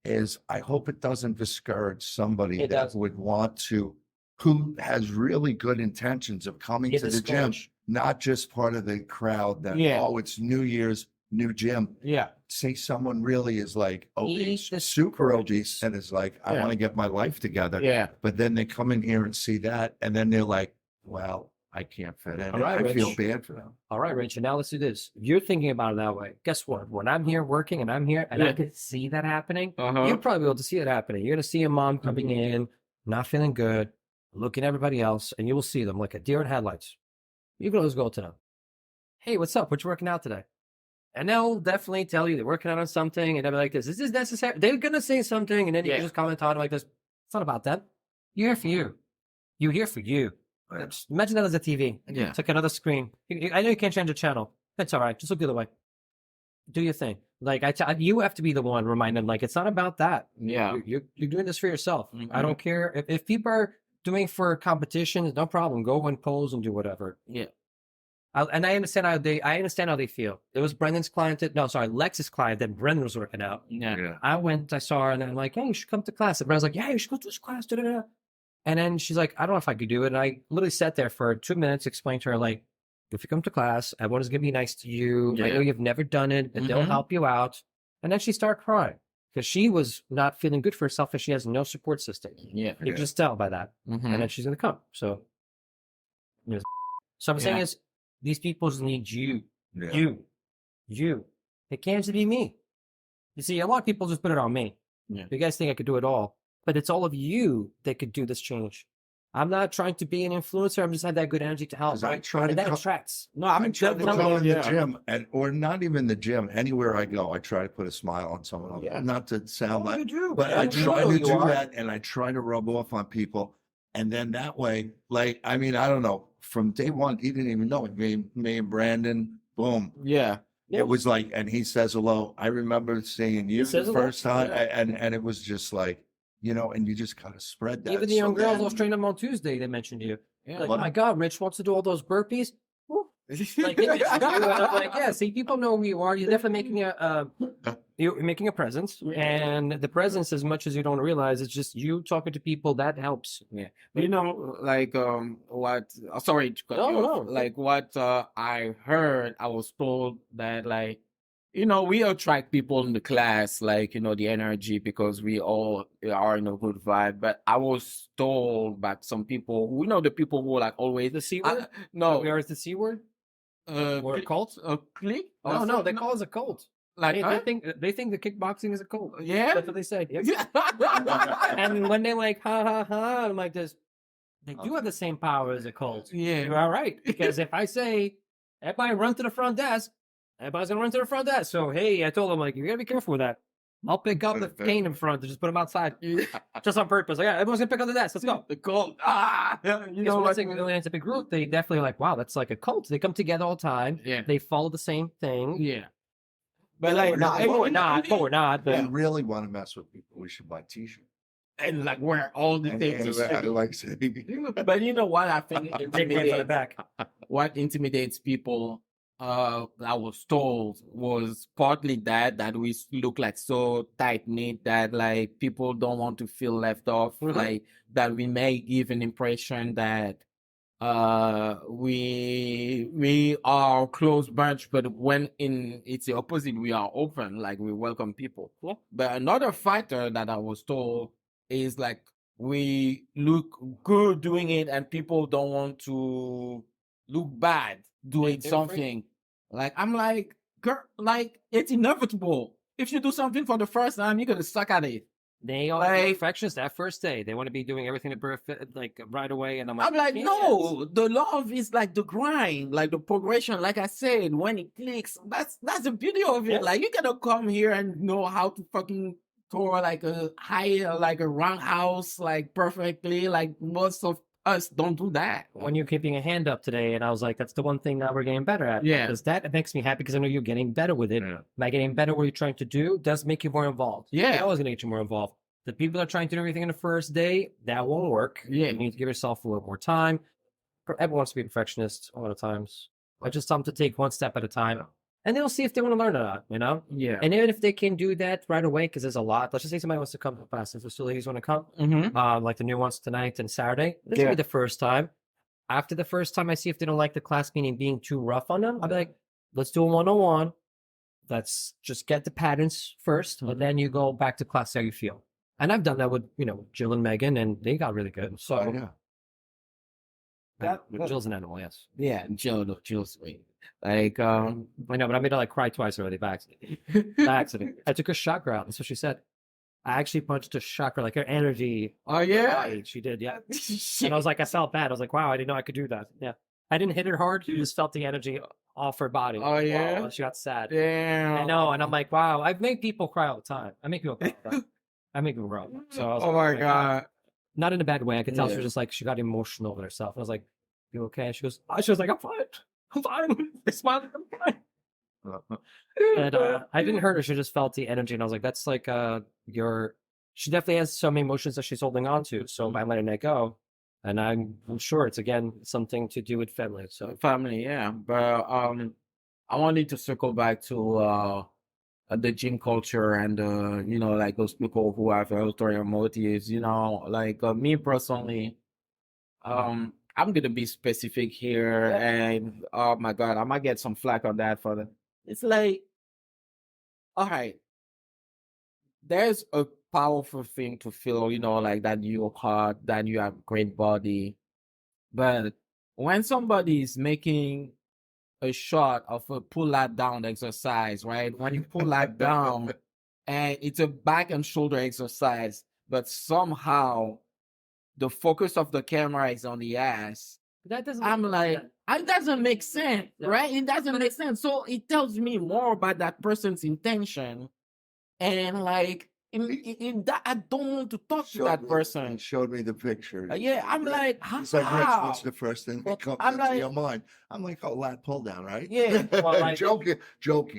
is I hope it doesn't discourage somebody It that does. would want to, who has really good intentions of coming It to the gym, discourage. not just part of the crowd that, Yeah. oh, it's New Year's, new gym. Yeah. Say someone really is like obese, He super discourages. obese, and is like, I Yeah. want to get my life together. Yeah. But then they come in here and see that, and then they're like, well, I can't fit in. All right, I feel Rich. bad for them. All right, Rich. And now let's do this. If you're thinking about it that way, guess what? When I'm here working and I'm here and I Yeah. can see that happening, Uh-huh. you'll probably be able to see it happening. You're going to see a mom coming in, not feeling good, looking at everybody else, and you will see them like a deer in headlights. You can always go to them. Hey, what's up? What you working out today? And they'll definitely tell you they're working out on something, and they'll be like, "Is this necessary?" They're going to say something, and then you Yeah. can just comment on it like this. It's not about them. You're here for you. You're here for you. Right. Just imagine that as a TV. Yeah. It's like another screen. I know you can't change the channel. That's all right. Just look the other way. Do your thing. Like you have to be the one reminding them. Like it's not about that. Yeah. You're doing this for yourself. I Mhm. don't care if people are doing for competitions. No problem. Go and pose and do whatever. Yeah. And I understand how they feel. It was Brendan's client. Lex's client that Brendan was working out. Yeah. I went, I saw her, and I'm like, hey, you should come to class. And Brendan's like, yeah, you should go to this class. Da-da-da. And then she's like, I don't know if I could do it. And I literally sat there for 2 minutes, explained to her, like, if you come to class, everyone's going to be nice to you. I Yeah. know you've never done it, but they'll Mhm. help you out. And then she started crying because she was not feeling good for herself and she has no support system. Yeah. You can just tell by that. Mhm. And then she's going to come. So, so I'm saying Yeah. is these people just need you. Yeah. You. It can't just be me. You see, a lot of people just put it on me. Yeah. You guys think I could do it all, but it's all of you that could do this change. I'm not trying to be an influencer. I'm just had that good energy to help. 'Cause I Right? try to And that come- attracts. No, I'm I try to definitely- go in the yeah. gym, or not even the gym. Anywhere I go, I try to put a smile on someone else. Yeah. Not to sound Oh, like, you do. but Yeah, I you try know to you do are. that, and I try to rub off on people, and then that way, like, I mean, I don't know. From day one, he didn't even know it. Me and Brandon, boom. Yeah. Yeah. It was like, and he says hello. I remember seeing you says the hello. first time, Yeah. and it was just like, and you just kind of spread that. Even the young So girls I then- was training them on Tuesday, they mentioned you. Yeah. Like, What? oh my God, Rich wants to do all those burpees. Woo. Like, and I'm like, yeah, see, people know who you are. You're definitely you're making a presence. And the presence, as much as you don't realize, it's just you talking to people that helps. Yeah. You know, like what sorry to cut No, you off. no. Like what I heard, I was told that like we attract people in the class, like, the energy because we all are in a good vibe. But I was told by some people, the people who like always The C word? no Where is the C word? Or a cult? click? Oh, no, they call us a cult. like They, huh? they think the kickboxing is a cult. Yeah. That's what they say. Yep. Yeah. And when they're like, ha ha ha, I'm like this, they do have the same power as a cult. Yeah. You're all right. Because if I say, everybody run to the front desk, everybody's going to run to the front desk. So, hey, I told them, like, you got to be careful with that. I'll pick up the cane in front and just put them outside. Just on purpose. Like, yeah, everyone's going to pick up the desk. Let's go. The cult. You Because know once what? they really ends up a group, they definitely like, wow, that's like a cult. They come together all the time. Yeah. They follow the same thing. Yeah. But like, we're not. But we're not. If But you really want to mess with people, we should buy T-shirts. and like wear all the things. I like saying, But you know what I think take one for the intimidates, back. what intimidates people, I was told was partly that we look like so tight knit that like people don't want to feel left off, Mhm. like that we may give an impression that we are a close bunch, but when it's the opposite, we are open, like we welcome people. Yeah. But another factor that I was told is like we look good doing it and people don't want to look bad doing They're something. Like I'm like, girl, like it's inevitable. If you do something for the first time, you're gonna suck at it. They are Like- perfectionists that first day. They want to be doing everything to perfect, like right away. And I'm like, I'm like, yes. no, the love is like the grind, like the progression. Like I said, when it clicks, that's the beauty of it. Yeah. Like you cannot come here and know how to fucking throw like a high, like a roundhouse, like perfectly. Like most of us don't do that. When you're keeping a hand up today, and I was like, that's the one thing that we're getting better at. Yeah. Because that makes me happy because I know you're getting better with it. Yeah. By getting better what you're trying to do does make you more involved. Yeah. It's always going to get you more involved. The people that are trying to do everything in the first day, that won't work. Yeah. You need to give yourself a little more time. Everyone wants to be a perfectionist a lot of times. I just tell them to take one step at a time. And they'll see if they want to learn or not, you know? Yeah. And even if they can do that right away, because there's a lot. Let's just say somebody wants to come to class. If facilities want to come, like the new ones tonight and Saturday, this will be the first time. After the first time, I see if they don't like the class, meaning being too rough on them. I'll be like, let's do a one-on-one. Let's just get the patterns first, and then you go back to class, see how you feel. And I've done that with, Jill and Megan, and they got really good. So Jill's an animal, yes. Yeah, Jill's sweet. Like, I know, but I made her like cry twice already by accident. By accident. I took her chakra out. That's what she said. I actually punched her chakra, like her energy. Oh, yeah? Right, she did, yeah. And I was like, I felt bad. I was like, wow, I didn't know I could do that. Yeah. I didn't hit her hard. You just felt the energy off her body. Oh, yeah? Wow, she got sad. Damn. I know. And I'm like, wow, I've made people cry all the time. I make people cry all the time. I make people cry. So I was Oh, like, my God. Not in a bad way. I could tell she Yeah. was just like, she got emotional with herself. I was like, you okay? She was like, I'm fine. I'm fine. They smiled. I'm fine. And I didn't hurt her. She just felt the energy. And I was like, that's like she definitely has so many emotions that she's holding on to. So by letting that go, and I'm sure it's, again, something to do with family. So Family, yeah. But I wanted to circle back to the gym culture and, like those people who have ulterior motives, like me personally, I'm going to be specific here. And oh my God, I might get some flack on that for the, it's like, all right, there's a powerful thing to feel, like that you're hot, that you have great body. But when somebody is making a shot of a pull that down exercise, right? When you pull that down and it's a back and shoulder exercise, but somehow the focus of the camera is on the ass. that doesn't. I'm like, it doesn't make sense, right? It doesn't make sense. So it tells me more about that person's intention. And like, in that, I don't want to talk to that person. Showed me the picture. Yeah, I'm like, how? It's like, Rich, what's the first thing that comes I'm into like- your mind? I'm like, oh, lat pull down, right? Yeah. Well, like- joking.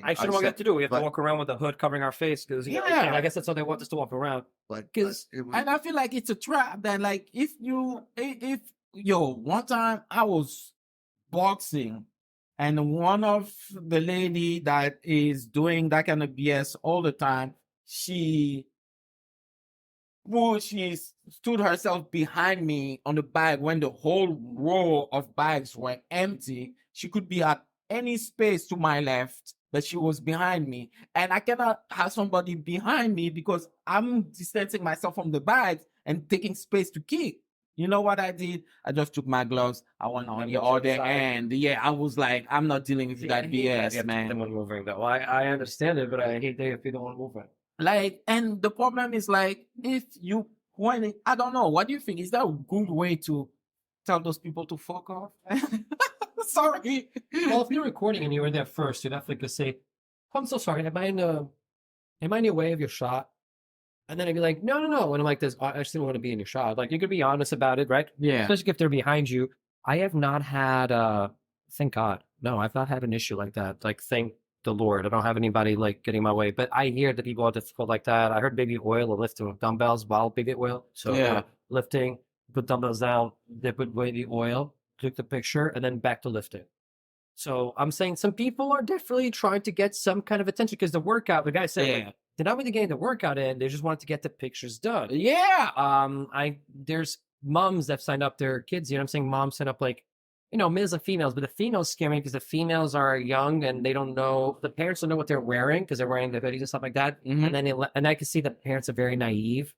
I should know what we have to do. We have to but- walk around with a hood covering our face because, Yeah. I guess that's how they want us to walk around. But 'Cause- it was, And I feel like it's a trap that, like, if one time I was boxing and one of the lady that is doing that kind of BS all the time, she stood herself behind me on the bag when the whole row of bags were empty. She could be at any space to my left, but she was behind me. And I cannot have somebody behind me because I'm distancing myself from the bags and taking space to kick. You know what I did? I just took my gloves. I went on the other end. Yeah, I was like, I'm not dealing with that BS, man. Someone moving though. I understand it, but I hate that if you don't want to move it. Like, and the problem is like, if you point it, I don't know. What do you think? Is that a good way to tell those people to fuck off? Sorry. Well, if you're recording and you were there first, you definitely could say, "I'm so sorry. Am I in the way of your shot?" And then I'd be like, "No." And I'm like, "This, I actually want to be in your shot." Like, you could be honest about it, right? Yeah. Especially if they're behind you. I have not had, thank God, no, I've not had an issue like that. Like, thank the Lord, I don't have anybody like getting my way. But I hear that people are difficult like that. I heard baby oil or lifting with dumbbells while baby oil. So Yeah. lifting, put dumbbells down, they put baby oil, took the picture, and then back to lifting. So I'm saying some people are definitely trying to get some kind of attention because the workout, the guy said, Yeah. they're not really getting the workout in. They just wanted to get the pictures done. Yeah. There's moms that signed up their kids. I'm saying moms sign up like, males and females, but the females scare me because the females are young and they don't know, the parents don't know what they're wearing because they're wearing the hoodies and stuff like that. Mhm. And then and I can see the parents are very naive.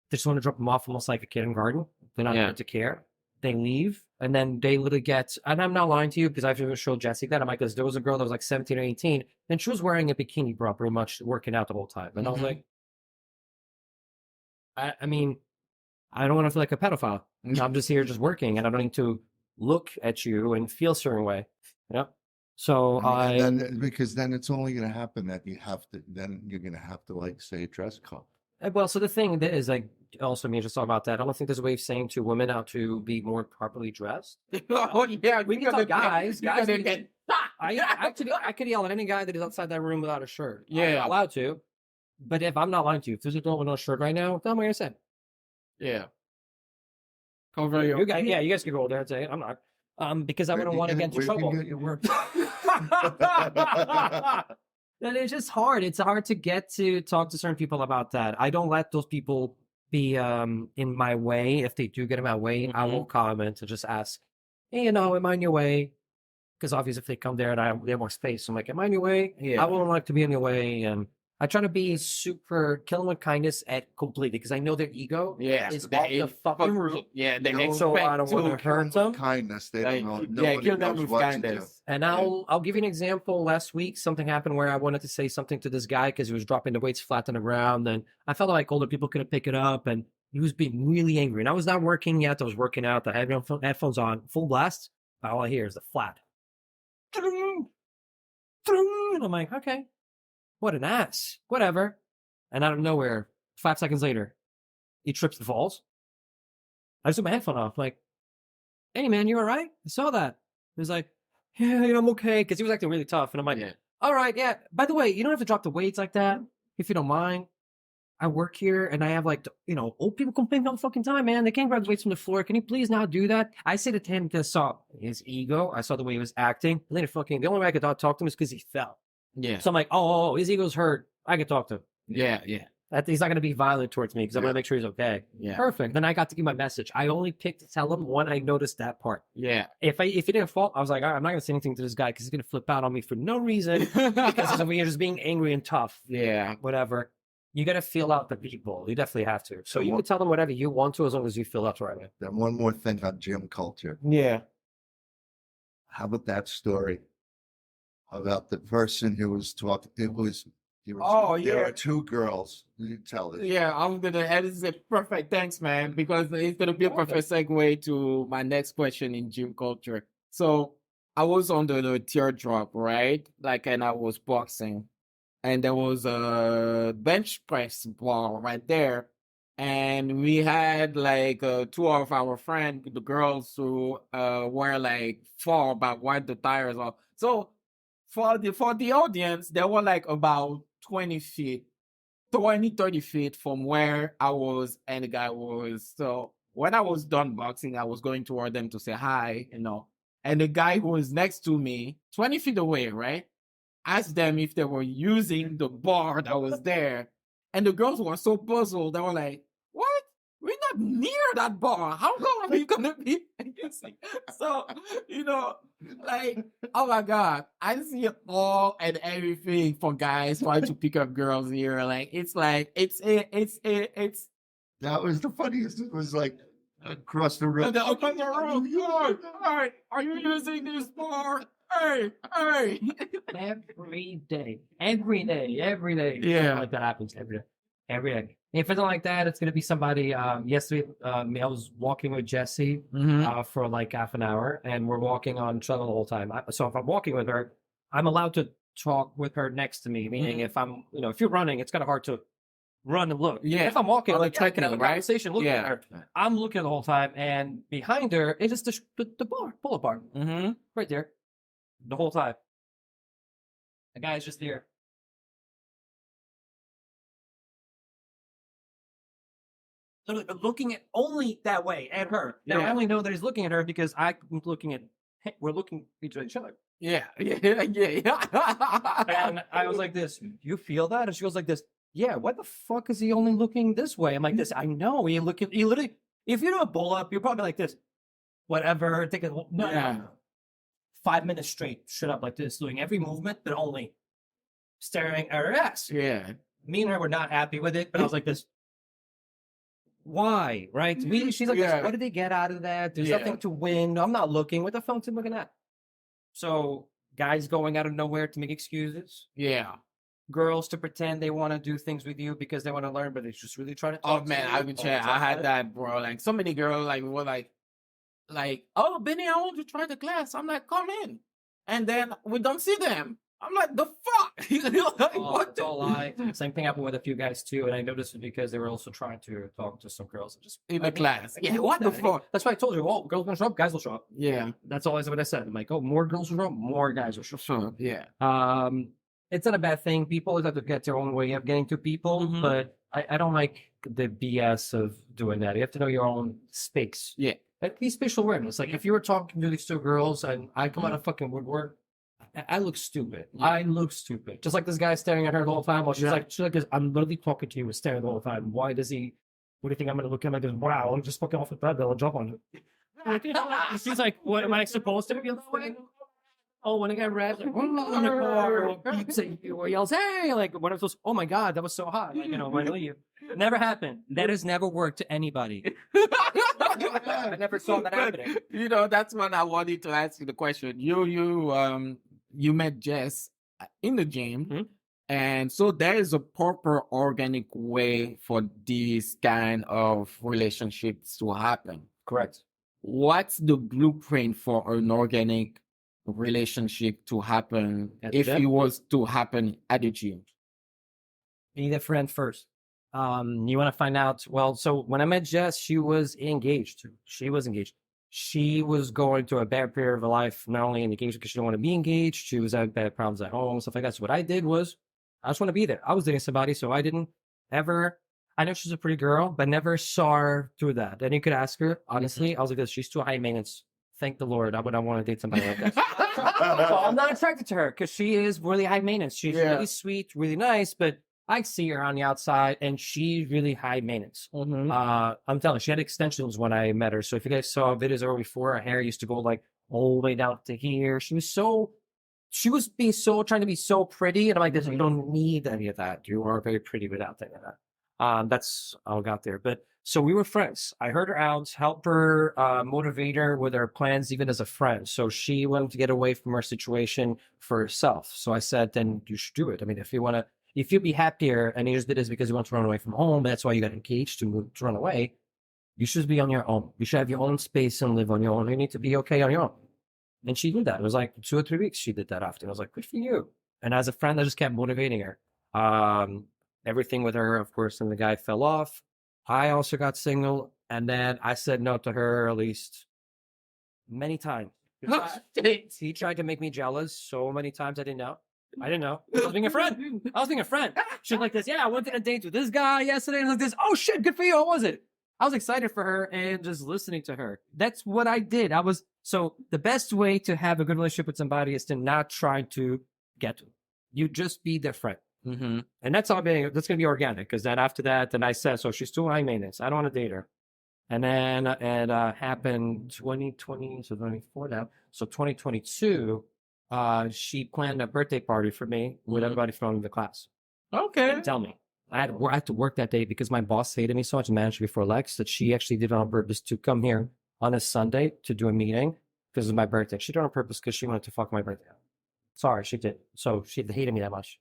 They just want to drop them off almost like a kindergarten. They're not going to care. They leave and then they literally get, and I'm not lying to you because I've even showed Jesse that. I'm like, there was a girl that was like 17 or 18 and she was wearing a bikini bra pretty much working out the whole time. And I was like, I mean, I don't want to feel like a pedophile. I'm just here just working and I don't need to look at you and feel a certain way. So because then it's only going to happen that then you're going to have to like say dress code. Well, so the thing is like also me just talk about that. I don't think there's a way of saying to women how to be more properly dressed. Oh yeah, We can talk guys. Guys, gonna get I could yell at any guy that is outside that room without a shirt. I'm Yeah. not allowed to. But if I'm not lying to you, if there's a girl with no shirt right now, tell me what I said. yeah. Cover your You guys, yeah, you guys can go there and say it. I'm not. Because I wouldn't want to get into Where you trouble. get your work? And it's just hard. It's hard to get to talk to certain people about that. I don't let those people be in my way. If they do get in my way, I will comment and just ask, hey, am I in your way? Because obviously if they come there and they have more space, I'm like, am I in your way? Yeah. I wouldn't like to be in your way. And I try to be super kill them with kindness at completely because I know their ego is off the fucking roof. Yeah, they So I don't expect want to hurt them. Kindness. They don't know. Yeah, Nobody kill them knows with what to kindness. And I'll give you an example. Last week, something happened where I wanted to say something to this guy because he was dropping the weights flat on the ground, and I felt like older people couldn't pick it up, and he was being really angry. And I was not working yet; I was working out. I had my headphones on, full blast. All I hear is the flat. And I'm like, okay, what an ass. Whatever. And out of nowhere, 5 seconds later, he trips and falls. I just took my headphone off, like, hey man, you all right? I saw that. He was like, yeah, I'm okay. Because he was acting really tough. And I'm like, all right, yeah. By the way, you don't have to drop the weights like that, if you don't mind. I work here and I have old people complain all the fucking time, man. They can't grab the weights from the floor. Can you please not do that? I said it to him because I saw his ego. I saw the way he was acting. And then the only way I could talk to him is because he fell. Yeah. So I'm like, oh, his ego's hurt. I can talk to him. Yeah. He's not going to be violent towards me because I'm going to make sure he's okay. Yeah. Perfect. Then I got to give my message. I only picked to tell him when I noticed that part. Yeah. If he didn't fall, I was like, all right, I'm not going to say anything to this guy because he's going to flip out on me for no reason because you're just being angry and tough. Yeah. Whatever. You got to feel out the people. You definitely have to. So you can tell them whatever you want to as long as you feel out the right way. Then one more thing on gym culture. Yeah. How about that story about the person who was talking? There were two girls. You tell this. Yeah, I'm gonna add this is perfect. Thanks, man, because it's gonna be a perfect segue to my next question in gym culture. So I was on the teardrop, right? And I was boxing, and there was a bench press bar right there, and we had two of our friends, the girls who were far about wide the tires are. So for the audience, they were about 20 feet, 30 feet from where I was and the guy was. So when I was done boxing, I was going toward them to say hi, and the guy who was next to me, 20 feet away, right? Asked them if they were using the bar that was there. And the girls were so puzzled. They were like, what? We're not near that bar. How long are we going to be using? So, oh my God. I see all and everything for guys trying to pick up girls here. It's That was the funniest. It was across the room. Across the room. Hey, are you using this bar? Hey. Every day. Yeah. Like that happens every day. If it's not like that, it's going to be somebody. Yesterday, I was walking with Jessie for half an hour, and we're walking on shuttle the whole time. So if I'm walking with her, I'm allowed to talk with her next to me. Meaning, if I'm, if you're running, it's kind of hard to run and look. Yeah. If I'm walking, I can have a right? conversation looking at her. I'm looking the whole time, and behind her is just the bar, pull-up bar, right there, the whole time. The guy's just there. Literally looking at only that way at her. Now I only know that he's looking at her because I'm looking at. We're looking at each other. Yeah. And I was like this. You feel that? And she goes like this. Yeah. What the fuck is he only looking this way? I'm like this. I know. He literally. If you do a pull up, you're probably like this. Whatever. Take a no. 5 minutes straight, shut up like this, doing every movement, but only staring at her ass. Yeah. Me and her were not happy with it, but I was like this. Why? Right? She's like, this, what did they get out of that? There's nothing to win. I'm not looking. What the fuck's he looking at? So, guys going out of nowhere to make excuses. Yeah. Girls to pretend they want to do things with you because they want to learn, but they're just really trying to talk Oh, man, I had that, bro. So many girls, were oh, Benny, I want to try the class. I'm like, come in. And then we don't see them. I'm like, the fuck? Like, Oh, what it's all lie. Same thing happened with a few guys too, and I noticed it because they were also trying to talk to some girls. Just in the class? Yeah, Yeah, what the fuck? That's why I told you. Oh, girls gonna show up, guys will show up. Yeah, That's always what I said. I'm like, oh, more girls will show up, more guys will show up. sure. Yeah. It's not a bad thing. People always have to get their own way of getting to people, Mhm. but I don't like the BS of doing that. You have to know your own space. Yeah. At least spatial awareness. Like if you were talking to these two girls and I come out of fucking woodwork, I look stupid. Yeah. I look stupid. Just like this guy staring at her the whole time while she's Yeah. like, I'm literally talking to you and staring the whole time. Why does he? What do you think I'm gonna look at him like this? Wow, I'm just fucking off the bed. They'll jump on you. She's like, what am I supposed to feel that way? Oh, when a guy raps like, in the car, or beeps at you, or yells, hey, like, what if those, oh my God, that was so hot. Like, when I leave. Never happened. That has never worked to anybody. I never saw that happening. You know, that's when I wanted to ask you the question. You met Jess in the gym, Mhm. and so there is a proper organic way for these kind of relationships to happen. Correct. What's the blueprint for an organic relationship to happen At the if gym? it was to happen at the gym? Be the friend first. You want to find out, well, so when I met Jess, she was engaged. She was engaged. She was going through a bad period of her life, not only engaged because she didn't want to be engaged, she was having bad problems at home, stuff like that. So what I did was, I just want to be there. I was dating somebody, so I didn't ever, I know she's a pretty girl, but never saw her through that. And you could ask her, honestly, I was like this, she's too high maintenance. Thank the Lord, I wouldn't want to date somebody like that. So I'm not attracted to her because she is really high maintenance. She's Yeah. really sweet, really nice, but I see her on the outside and she's really high maintenance. I'm telling you, she had extensions when I met her. So if you guys saw videos earlier before, her hair used to go like all the way down to here. She was being so trying to be so pretty, and I'm like, this, you don't need any of that. You are very pretty without any of that. That's how I got there. But so we were friends. I heard her out, help her, motivate her with her plans, even as a friend. So she wanted to get away from her situation for herself. So I said, then you should do it. I mean, if you'd be happier, and you just did this because you want to run away from home, that's why you got engaged to run away. You should be on your own. You should have your own space and live on your own. You need to be okay on your own. And she did that. It was like 2 or 3 weeks she did that after. I was like, good for you. And as a friend, I just kept motivating her. Everything with her, of course, and the guy fell off. I also got single, and then I said no to her at least many times. He tried to make me jealous so many times. I didn't know. I was being a friend. She's like this. Yeah, I went on a date with this guy yesterday. And like this. Oh shit, good for you. How was it? I was excited for her and just listening to her. That's what I did. So the best way to have a good relationship with somebody is to not try to get to them. You just be their friend. Mm-hmm. And that's going to be organic. Because then after that, then I said, so she's too high maintenance. I don't want to date her. And then it happened 2020, so 24 now. So 2022, she planned a birthday party for me with everybody from the class. Okay. Tell me. I had to work that day because my boss hated me so much, manager before Lex, that she actually did it on purpose to come here on a Sunday to do a meeting because of my birthday. She did it on purpose because she wanted to fuck my birthday up. Sorry, she did. So she hated me that much.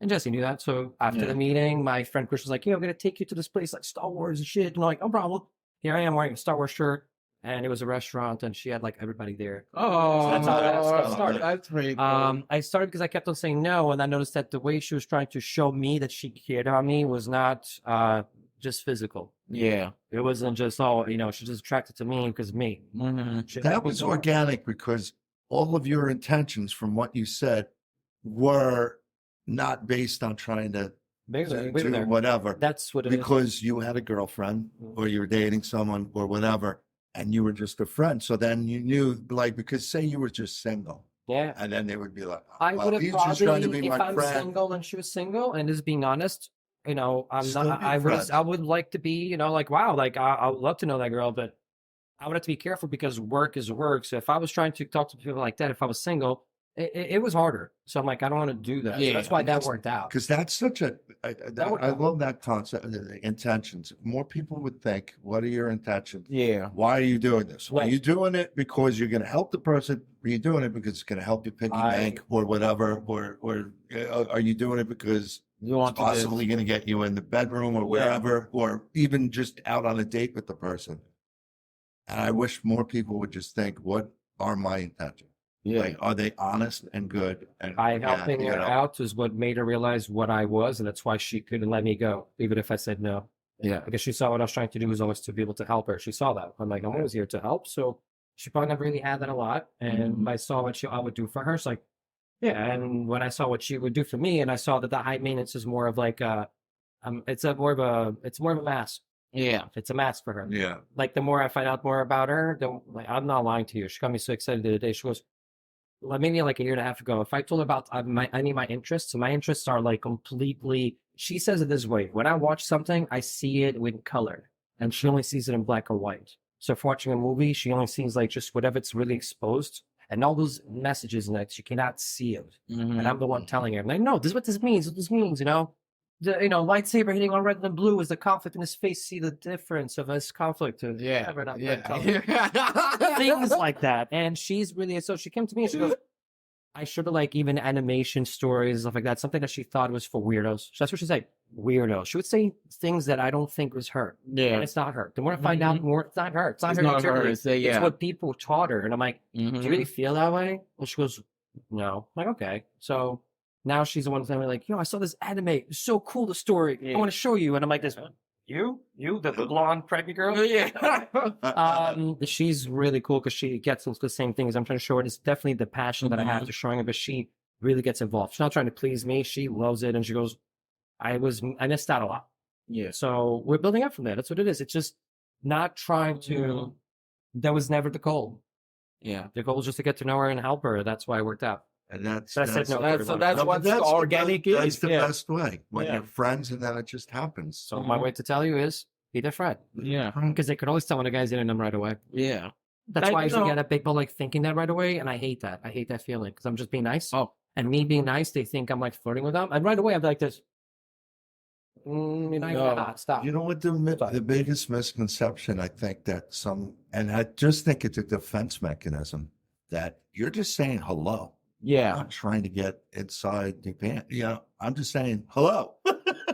And Jesse knew that. So after the meeting, my friend Chris was like, I'm going to take you to this place like Star Wars and shit. And I'm like, no problem. Here I am wearing a Star Wars shirt. And it was a restaurant and she had like everybody there. Oh, So that's how that started. That's pretty cool. I started because I kept on saying no. And I noticed that the way she was trying to show me that she cared about me was not just physical. Yeah. It wasn't just, she's just attracted to me because me. Mm-hmm. That was organic because all of your intentions from what you said were not based on trying to do whatever. That's what it is. Because you had a girlfriend or you were dating someone or whatever, and you were just a friend. So then you knew, like, because say you were just single. Yeah. And then they would be like, I would have he's just trying to probably, be if my I'm friend. single and she was single, and just being honest, I'm Still not, be I friends. would like to be, like, wow, like, I would love to know that girl, but I would have to be careful because work is work. So if I was trying to talk to people like that, if I was single, it was harder. So I'm like, I don't want to do that. Yeah. So that's why that worked out. Because that's such I worked out. love that concept, the intentions. More people would think, what are your intentions? Yeah. Why are you doing this? Are Right. you doing it because you're going to help the person? Are you doing it because it's going to help you piggy bank or whatever? Or are you doing it because You want it's possibly going to get you in the bedroom or wherever, or even just out on a date with the person? And I wish more people would just think, what are my intentions? Yeah. Like, are they honest and good? And By helping you her know, out is what made her realize what I was, and that's why she couldn't let me go, even if I said no. Yeah. Because she saw what I was trying to do was always to be able to help her. She saw that. I'm like, I'm always here to help. So she probably never really had that a lot. And I saw what I would do for her. It's like, yeah. And when I saw what she would do for me, and I saw that the high maintenance is more of like it's more of a mask. Yeah. It's a mask for her. yeah. Like the more I find out more about her, like I'm not lying to you. She got me so excited the other day. She goes, like maybe like a year and a half ago, if I told her about any of my interests, so my interests are like completely. She says it this way: when I watch something, I see it with color, and she only sees it in black or white. So if watching a movie, she only sees like just whatever it's really exposed, and all those messages in it, she cannot see it. And I'm the one telling her, I'm like, no, this is what this means. What this means, you know. The lightsaber hitting on red and blue is the conflict in his face. See the difference of his conflict. Yeah. Whatever, not red Yeah. color. Things like that. And she's really so she came to me and she goes, I should have like even animation stories, stuff like that, something that she thought was for weirdos. So that's what she's like, weirdos. She would say things that I don't think was her. Yeah. And it's not her. The more I find out more, it's not her. It's not It's her. not her. materially. It's, yeah. It's what people taught her. And I'm like, do Mhm. you really feel that way? And she goes, no. I'm like, okay. So now she's the one telling me like, yo, I saw this anime. It's so cool, the story. Yeah. I want to show you. And I'm like, this, you, the blonde preppy girl? Yeah. She's really cool because she gets into the same things I'm trying to show her. It's definitely the passion that I have to showing her, but she really gets involved. She's not trying to please me. She loves it. And she goes, I missed out a lot. Yeah. So we're building up from there. That's what it is. It's just not trying to, that was never the goal. Yeah. The goal was just to get to know her and help her. That's why it worked out. And that's But I said no. That's everyone. that's no, what but that's organic the, is. That's the Yeah. best way when Yeah. you're friends, and then it just happens. So my way to tell you is be their friend. Yeah. Because they could always tell when a guy's in them right away. Yeah. That's Like, why I you usually know- get at people like thinking that right away, and I hate that. I hate that feeling because I'm just being nice. Oh. And me being nice, they think I'm like flirting with them, and right away I'm like this. You're not No. gonna stop. You know what the biggest misconception I think that and I just think it's a defense mechanism that you're just saying hello. I'm Yeah. not trying to get inside the pants. You know, I'm just saying hello.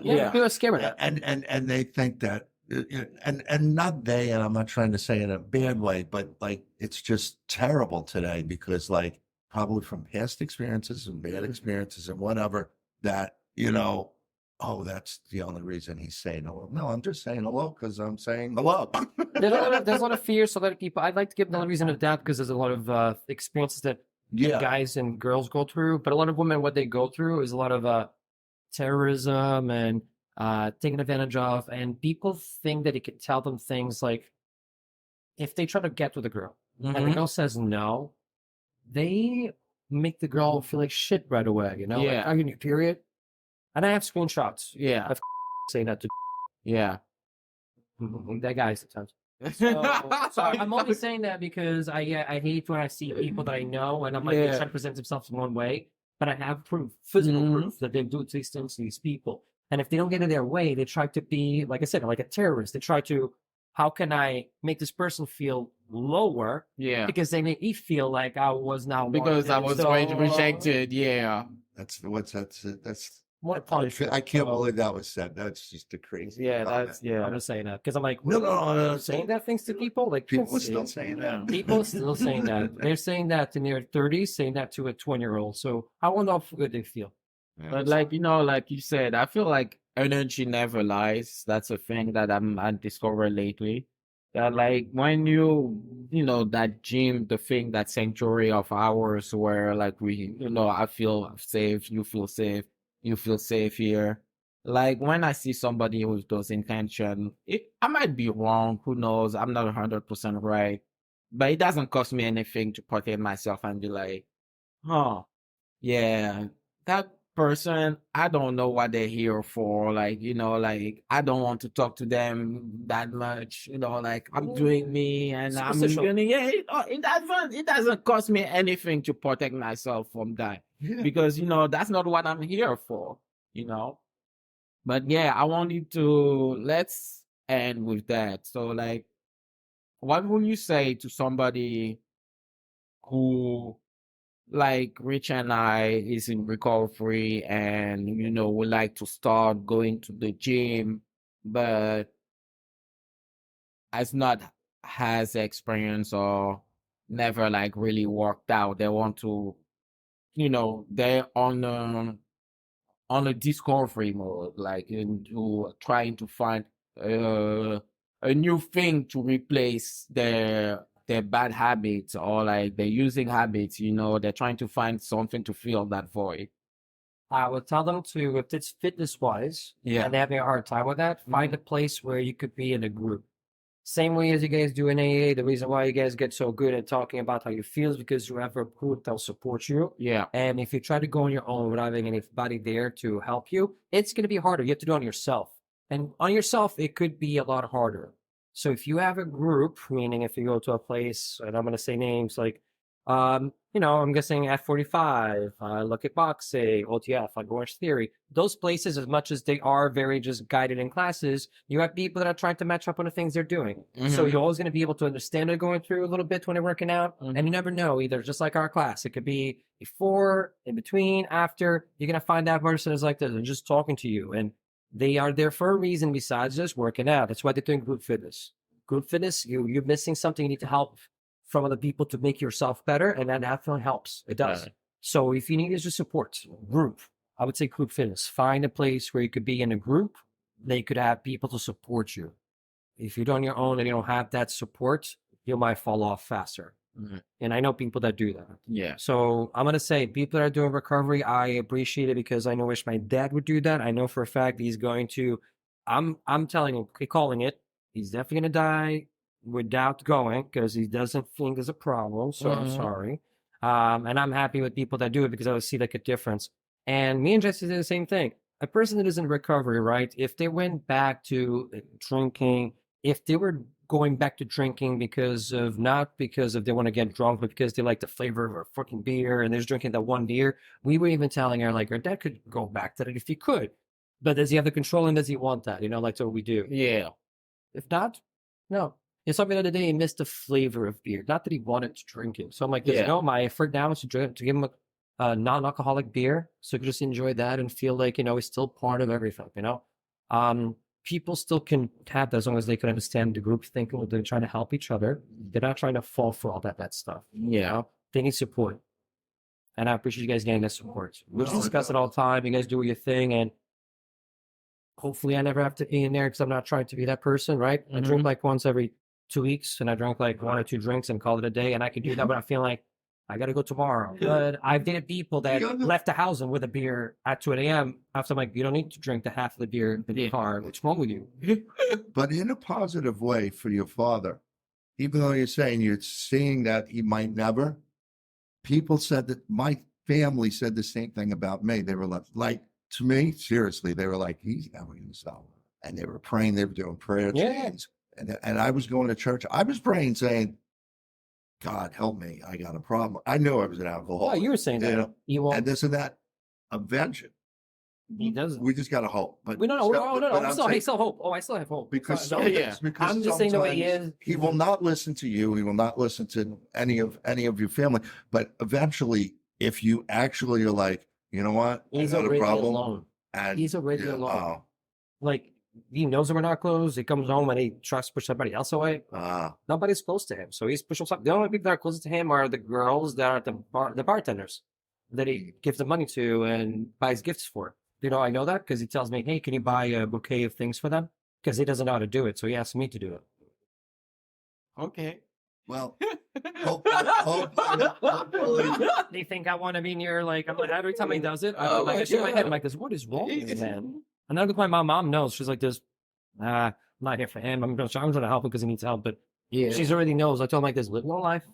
Yeah. People are scared of that. and they think that and not they, and I'm not trying to say it in a bad way, but like it's just terrible today because like probably from past experiences and bad experiences and whatever that, you know, oh, that's the only reason he's saying hello. No, I'm just saying hello because I'm saying hello. There's a lot of fear, so a lot of people. I'd like to give another reason of doubt because there's a lot of experiences that Yeah. guys and girls go through, but a lot of women, what they go through is a lot of terrorism and taken advantage of, and people think that it could tell them things like if they try to get with a girl and the Mhm. girl says no, they make the girl feel like shit right away. You know, Yeah. like, are you in your period? And I have screenshots Yeah. saying that to Yeah. that guy sometimes. So I'm only saying that because I hate when I see people that I know and I'm like, Yeah. they try to present themselves in one way, but I have proof, physical Mhm. proof that they do these things to these people. And if they don't get in their way, they try to be, like I said, like a terrorist. They try to, how can I make this person feel lower? Yeah. Because they make me feel like I was now Because I wanted. was So, rejected. Yeah. That's What punishment? I can't believe that was said. That's just a crazy. Yeah. comment. That's yeah. I'm just saying that because I'm like, No, I'm saying that things to people. Like People are that's- still saying that. People are still saying that. They're saying that in their 30s, saying that to a 20-year-old. So I wonder how good they feel. But like like you said, I feel like energy never lies. That's a thing that I discovered lately. That like when that gym, the thing, that sanctuary of ours where like I feel safe, you feel safe here. Like when I see somebody with those intentions, I might be wrong. Who knows? I'm not 100% right, but it doesn't cost me anything to protect myself and be like, huh, yeah, that person, I don't know what they're here for. Like, like I don't want to talk to them that much. Like I'm doing me and I'm Superficial. gonna, it doesn't cost me anything to protect myself from that Yeah. because that's not what I'm here for. But yeah, I wanted to let's end with that. So like, what would you say to somebody who like Rich and I is in recovery and would like to start going to the gym, but has not has experience or never like really worked out. They want to, they're on a discovery mode, like into trying to find uh, a new thing to replace their bad habits or like their using habits. They're trying to find something to fill that void. I would tell them to, if it's fitness wise Yeah. and they're having a hard time with that, find a place where you could be in a group. Same way as you guys do in AA, the reason why you guys get so good at talking about how you feel is because you have a group that'll support you. Yeah. And if you try to go on your own without having anybody there to help you, it's going to be harder. You have to do it on yourself. And on yourself, it could be a lot harder. So if you have a group, meaning if you go to a place, and I'm going to say names like, I'm guessing F45, Look at Boxing, OTF, like Orange Theory. Those places, as much as they are very just guided in classes, you have people that are trying to match up on the things they're doing. So you're always going to be able to understand what they're going through a little bit when they're working out. And you never know either, just like our class. It could be before, in between, after. You're going to find that person is like this and just talking to you. And they are there for a reason besides just working out. That's why they're doing group fitness. Group fitness, you're missing something, you need to help from other people to make yourself better, and that definitely helps. It does. Right. So if you need is just support, group, I would say group fitness. Find a place where you could be in a group, they could have people to support you. If you're on your own and you don't have that support, you might fall off faster. And I know people that do that. Yeah. So I'm gonna say people that are doing recovery, I appreciate it because I wish my dad would do that. I know for a fact he's going to. I'm telling him, calling it. He's definitely gonna die without going because he doesn't think there's a problem. So I'm sorry. And I'm happy with people that do it because I would see like a difference. And me and Jesse did the same thing. A person that is in recovery, right? If they went back to drinking, if they were going back to drinking not because of they want to get drunk, but because they like the flavor of a fucking beer and they're just drinking that one beer, we were even telling her like, our dad could go back to that if he could. But does he have the control and does he want that? Like that's what we do. Yeah. If not, no. It's something the other day he missed the flavor of beer. Not that he wanted to drink it. So I'm like, my effort now is to give him a non-alcoholic beer so he can just enjoy that and feel like, he's still part of everything, People still can have that as long as they can understand the group thinking. They're trying to help each other. They're not trying to fall for all that stuff. Yeah. They need support. And I appreciate you guys getting that support. We just discuss it all the time. You guys do your thing. And hopefully I never have to be in there because I'm not trying to be that person, right? I drink like once every 2 weeks and I drank like 1 or 2 drinks and call it a day. And I can do that, but I feel like I got to go tomorrow. But I've dated people that left the house and with a beer at 2 a.m. After I'm like, you don't need to drink the half of the beer in the car. What's wrong with you? But in a positive way for your father, even though you're saying you're seeing that he might never, people said that my family said the same thing about me. They were like to me, seriously, they were like, he's never going to stop. And they were praying, they were doing prayer chains. And I was going to church. I was praying, saying, God, help me. I got a problem. I knew I was an alcoholic. Oh, you were saying that. You won't. And this and that. Eventually. He doesn't. We just got to hope. But no. I still hope. Oh, I still have hope. Because, because I'm just saying the way he is. He will not listen to you. He will not listen to any of your family. But eventually, if you actually are like, you know what? He's got already a problem. alone. And he's already alone. Like, he knows that we're not close. He comes home and he tries to push somebody else away. Nobody's close to him. So he's pushing something. The only people that are closest to him are the girls that are at the bartenders that he gives the money to and buys gifts for. I know that because he tells me, hey, can you buy a bouquet of things for them? Because he doesn't know how to do it. So he asks me to do it. Okay. Well, They think I want to be near, like, I'm like, every time he does it, I shake my head. I'm like, this, what is wrong with this man? And I look at my mom knows. She's like this, I'm not here for him. I'm trying to help him because he needs help. But she's already knows. I told him like this, live your life.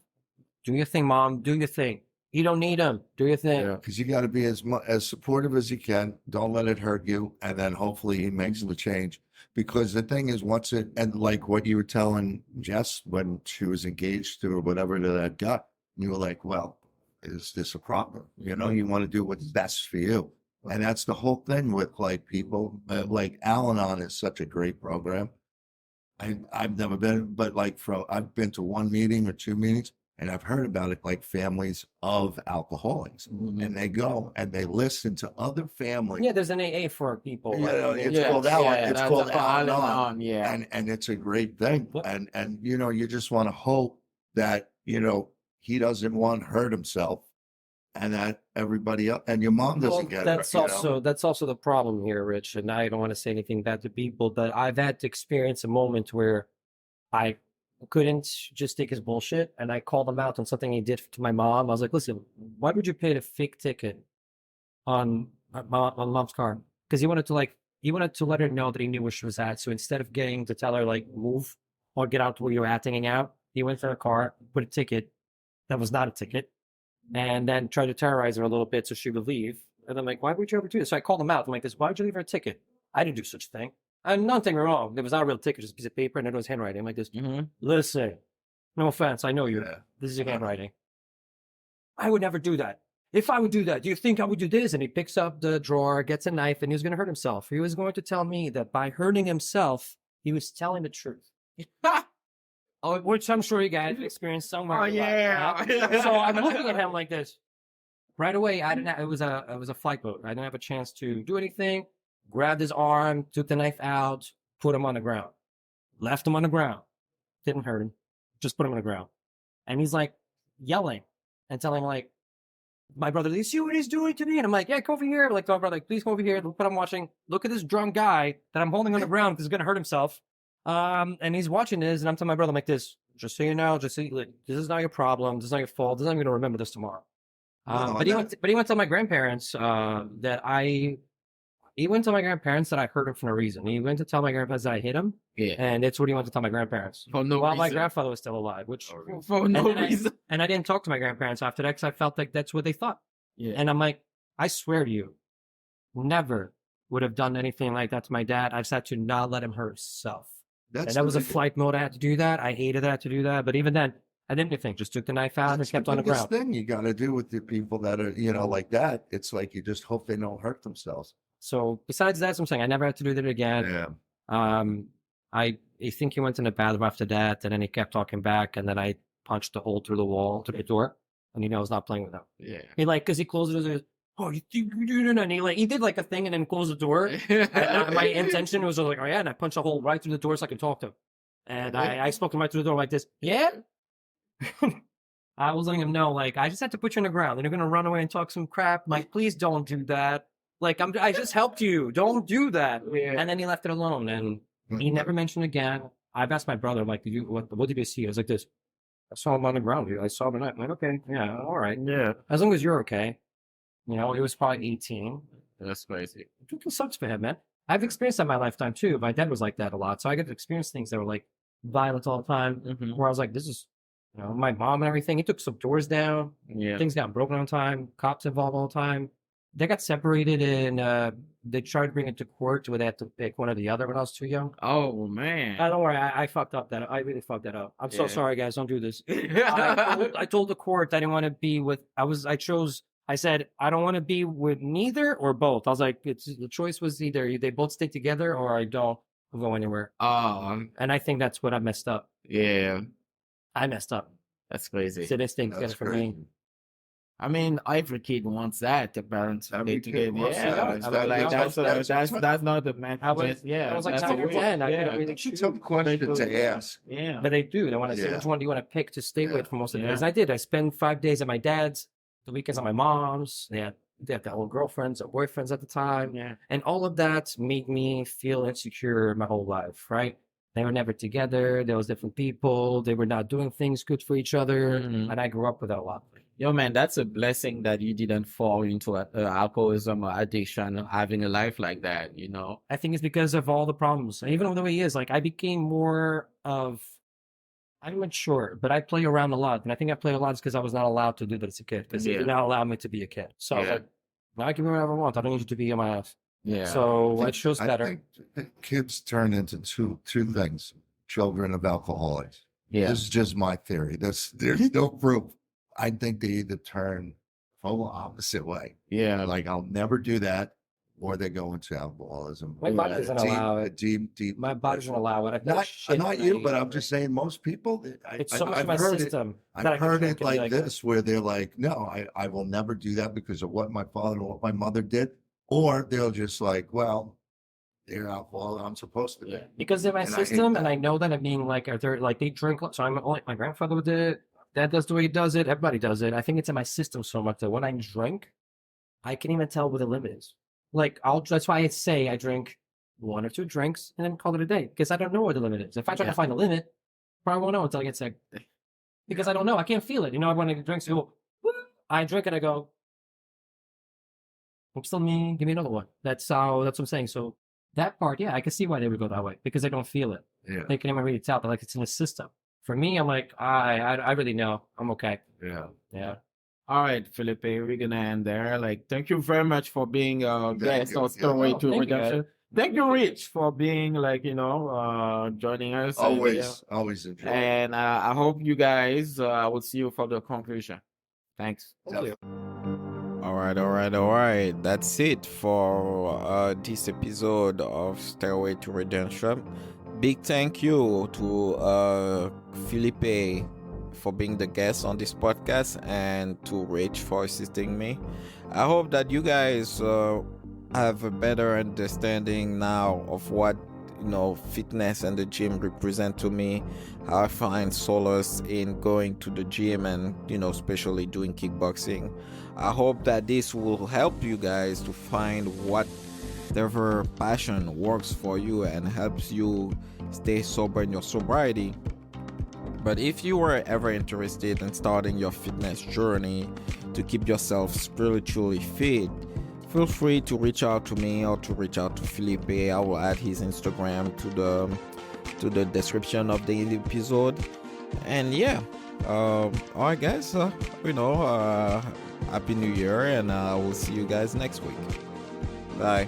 Do your thing, mom. Do your thing. You don't need him. Do your thing. Yeah, because you got to be as supportive as you can. Don't let it hurt you. And then hopefully he makes the change. Because the thing is, and like what you were telling Jess when she was engaged to or whatever to that guy, you were like, well, is this a problem? You want to do what's best for you. And that's the whole thing with like people, like Al-Anon is such a great program. I've never been, but I've been to 1 meeting or 2 meetings and I've heard about it, like families of alcoholics, and they go and they listen to other families. Yeah, there's an AA for people. It's called Al-Anon. It's called Al-Anon. Yeah. And it's a great thing. And you just want to hope that, he doesn't want to hurt himself, and that everybody else and your mom doesn't get that's it. that's also the problem here, Rich. And I don't want to say anything bad to people, but I've had to experience a moment where I couldn't just take his bullshit, and I called him out on something he did to my mom. I was like, "Listen, why would you pay a fake ticket on mom's car?" Because he wanted to let her know that he knew where she was at. So instead of getting to tell her like move or get out to where you're at hanging out, he went to her car, put a ticket that was not a ticket, and then tried to terrorize her a little bit so she would leave. And I'm like, why would you ever do this? So I called him out. I'm like, this, why would you leave her a ticket? I didn't do such a thing. And nothing wrong. It was not a real ticket, just a piece of paper, and it was handwriting. I'm like this. Listen, no offense, I know you. Yeah. This is your handwriting. I would never do that. If I would do that, do you think I would do this? And he picks up the drawer, gets a knife, and he was going to hurt himself. He was going to tell me that by hurting himself, he was telling the truth. Which I'm sure you guys experienced somewhere. Oh, yeah. So I'm looking at him like this. Right away, it was a flight mode. I didn't have a chance to do anything. Grabbed his arm, took the knife out, put him on the ground. Left him on the ground. Didn't hurt him. Just put him on the ground. And he's like yelling and telling like, my brother, do you see what he's doing to me? And I'm like, yeah, come over here. Like, my brother, like, please come over here. Look what I'm watching. Look at this drunk guy that I'm holding on the ground because he's going to hurt himself. And he's watching this, and I'm telling my brother, I'm like, this, just so you know, this is not your problem. This is not your fault. This is not going to remember this tomorrow. But he went to tell my grandparents he went to my grandparents that I hurt him for no reason. He went to tell my grandparents that I hit him. Yeah. And it's what he went to tell my grandparents. For no While reason. my grandfather was still alive, For no reason. And I didn't talk to my grandparents after that because I felt like that's what they thought. Yeah. And I'm like, I swear to you, never would have done anything like that to my dad. I've had to not let him hurt himself. And that was a flight mode. I had to do that. I hated that I had to do that. But even then, I didn't do anything. Just took the knife out and kept on the ground. That's the thing you got to do with the people that are, like that. It's like you just hope they don't hurt themselves. So besides that, I'm saying I never had to do that again. Yeah. I think he went in the bathroom after that, and then he kept talking back, and then I punched a hole through the wall, through the door, and I was not playing with him. Yeah. He because he closed it, he goes, oh, you think you're doing it? And he did like a thing and then closed the door. And my intention was like, oh yeah, and I punched a hole right through the door so I could talk to him. And I spoke to him right through the door like this. Yeah. I was letting him know, like, I just had to put you on the ground, and you're gonna run away and talk some crap. Like, please don't do that. Like, I just helped you. Don't do that. Yeah. And then he left it alone, and he never mentioned again. I've asked my brother, like, what did you see? I was like this. I saw him on the ground. I saw him at night. I'm like, okay, yeah, all right. Yeah. As long as you're okay. He was probably 18. That's crazy. It sucks for him, man. I've experienced that in my lifetime, too. My dad was like that a lot. So I get to experience things that were, like, violent all the time, where I was like, this is, my mom and everything. He took some doors down. Yeah. Things got broken all the time. Cops involved all the time. They got separated, and they tried to bring it to court where they had to pick one or the other when I was too young. Oh, man. Don't worry. I fucked up that. I really fucked that up. I'm so sorry, guys. Don't do this. I told the court I didn't want to be with, I said, I don't want to be with neither or both. I was like, the choice was either they both stay together or I don't go anywhere. And I think that's what I messed up. Yeah. I messed up. That's crazy. So this thing together for me. I mean, every kid wants that. The parents stay together. Yeah. That's not the man. I was like 9 or 10. I didn't really It's a tough question to ask. Yeah. But they do. They want to say, which one do you want to pick to stay with for most of the days? I did. I spent 5 days at my dad's, the weekends at my mom's. They had their old girlfriends or boyfriends at the time. Yeah. And all of that made me feel insecure my whole life, right? They were never together. There was different people. They were not doing things good for each other. And I grew up with that a lot. Yo, man, that's a blessing that you didn't fall into alcoholism or addiction, having a life like that, I think it's because of all the problems. And even the way he is, like, I became more of, I'm mature, but I play around a lot. And I think I played a lot because I was not allowed to do that as a kid, because he did not allow me to be a kid. So I was like, I can do whatever I want. I don't need you to be in my ass. Yeah. So it shows better. I think kids turn into two things: children of alcoholics. Yeah. This is just my theory. There's no proof. I think they either turn total opposite way. Yeah. Like, I'll never do that, or they go into alcoholism. My body doesn't allow it. Deep. My body doesn't allow it. Not you, but I'm just saying most people. It's so much of my system. I've heard it like this, where they're like, no, I will never do that because of what my father or what my mother did. Or they'll just like, well, they're alcohol. I'm supposed to be. Because they're my system, and I know that I'm being like, they drink. So I'm like, my grandfather did it. Dad does the way he does it. Everybody does it. I think it's in my system so much that when I drink, I can even tell what the limit is. Like that's why I say I drink 1 or 2 drinks and then call it a day because I don't know where the limit is. If I try to find the limit, probably won't know until I get sick because I don't know. I can't feel it. You know, when I drink, so I drink and I go, I'm still me. Give me another one. That's what I'm saying. So that part, yeah, I can see why they would go that way because they don't feel it. Yeah. They can even really tell. But like it's in the system. For me, I'm like, I really know. I'm okay. Yeah. Yeah. All right, Felipe, we're gonna end there. Like, thank you very much for being a guest you. on Stairway Oh, to thank you, Redemption. Thank you, Rich, for being like joining us. Always enjoy. And I hope you guys. I will see you for the conclusion. Thanks. Thank you. All right. That's it for this episode of Stairway to Redemption. Big thank you to Felipe for being the guest on this podcast and to Rich for assisting me. I hope that you guys have a better understanding now of what fitness and the gym represent to me, how I find solace in going to the gym and especially doing kickboxing. I hope that this will help you guys to find whatever passion works for you and helps you stay sober in your sobriety. But if you were ever interested in starting your fitness journey to keep yourself spiritually fit, feel free to reach out to me or to reach out to Felipe. I will add his Instagram to the description of the episode. And yeah, all right, guys. Happy New Year, and I will see you guys next week. Bye.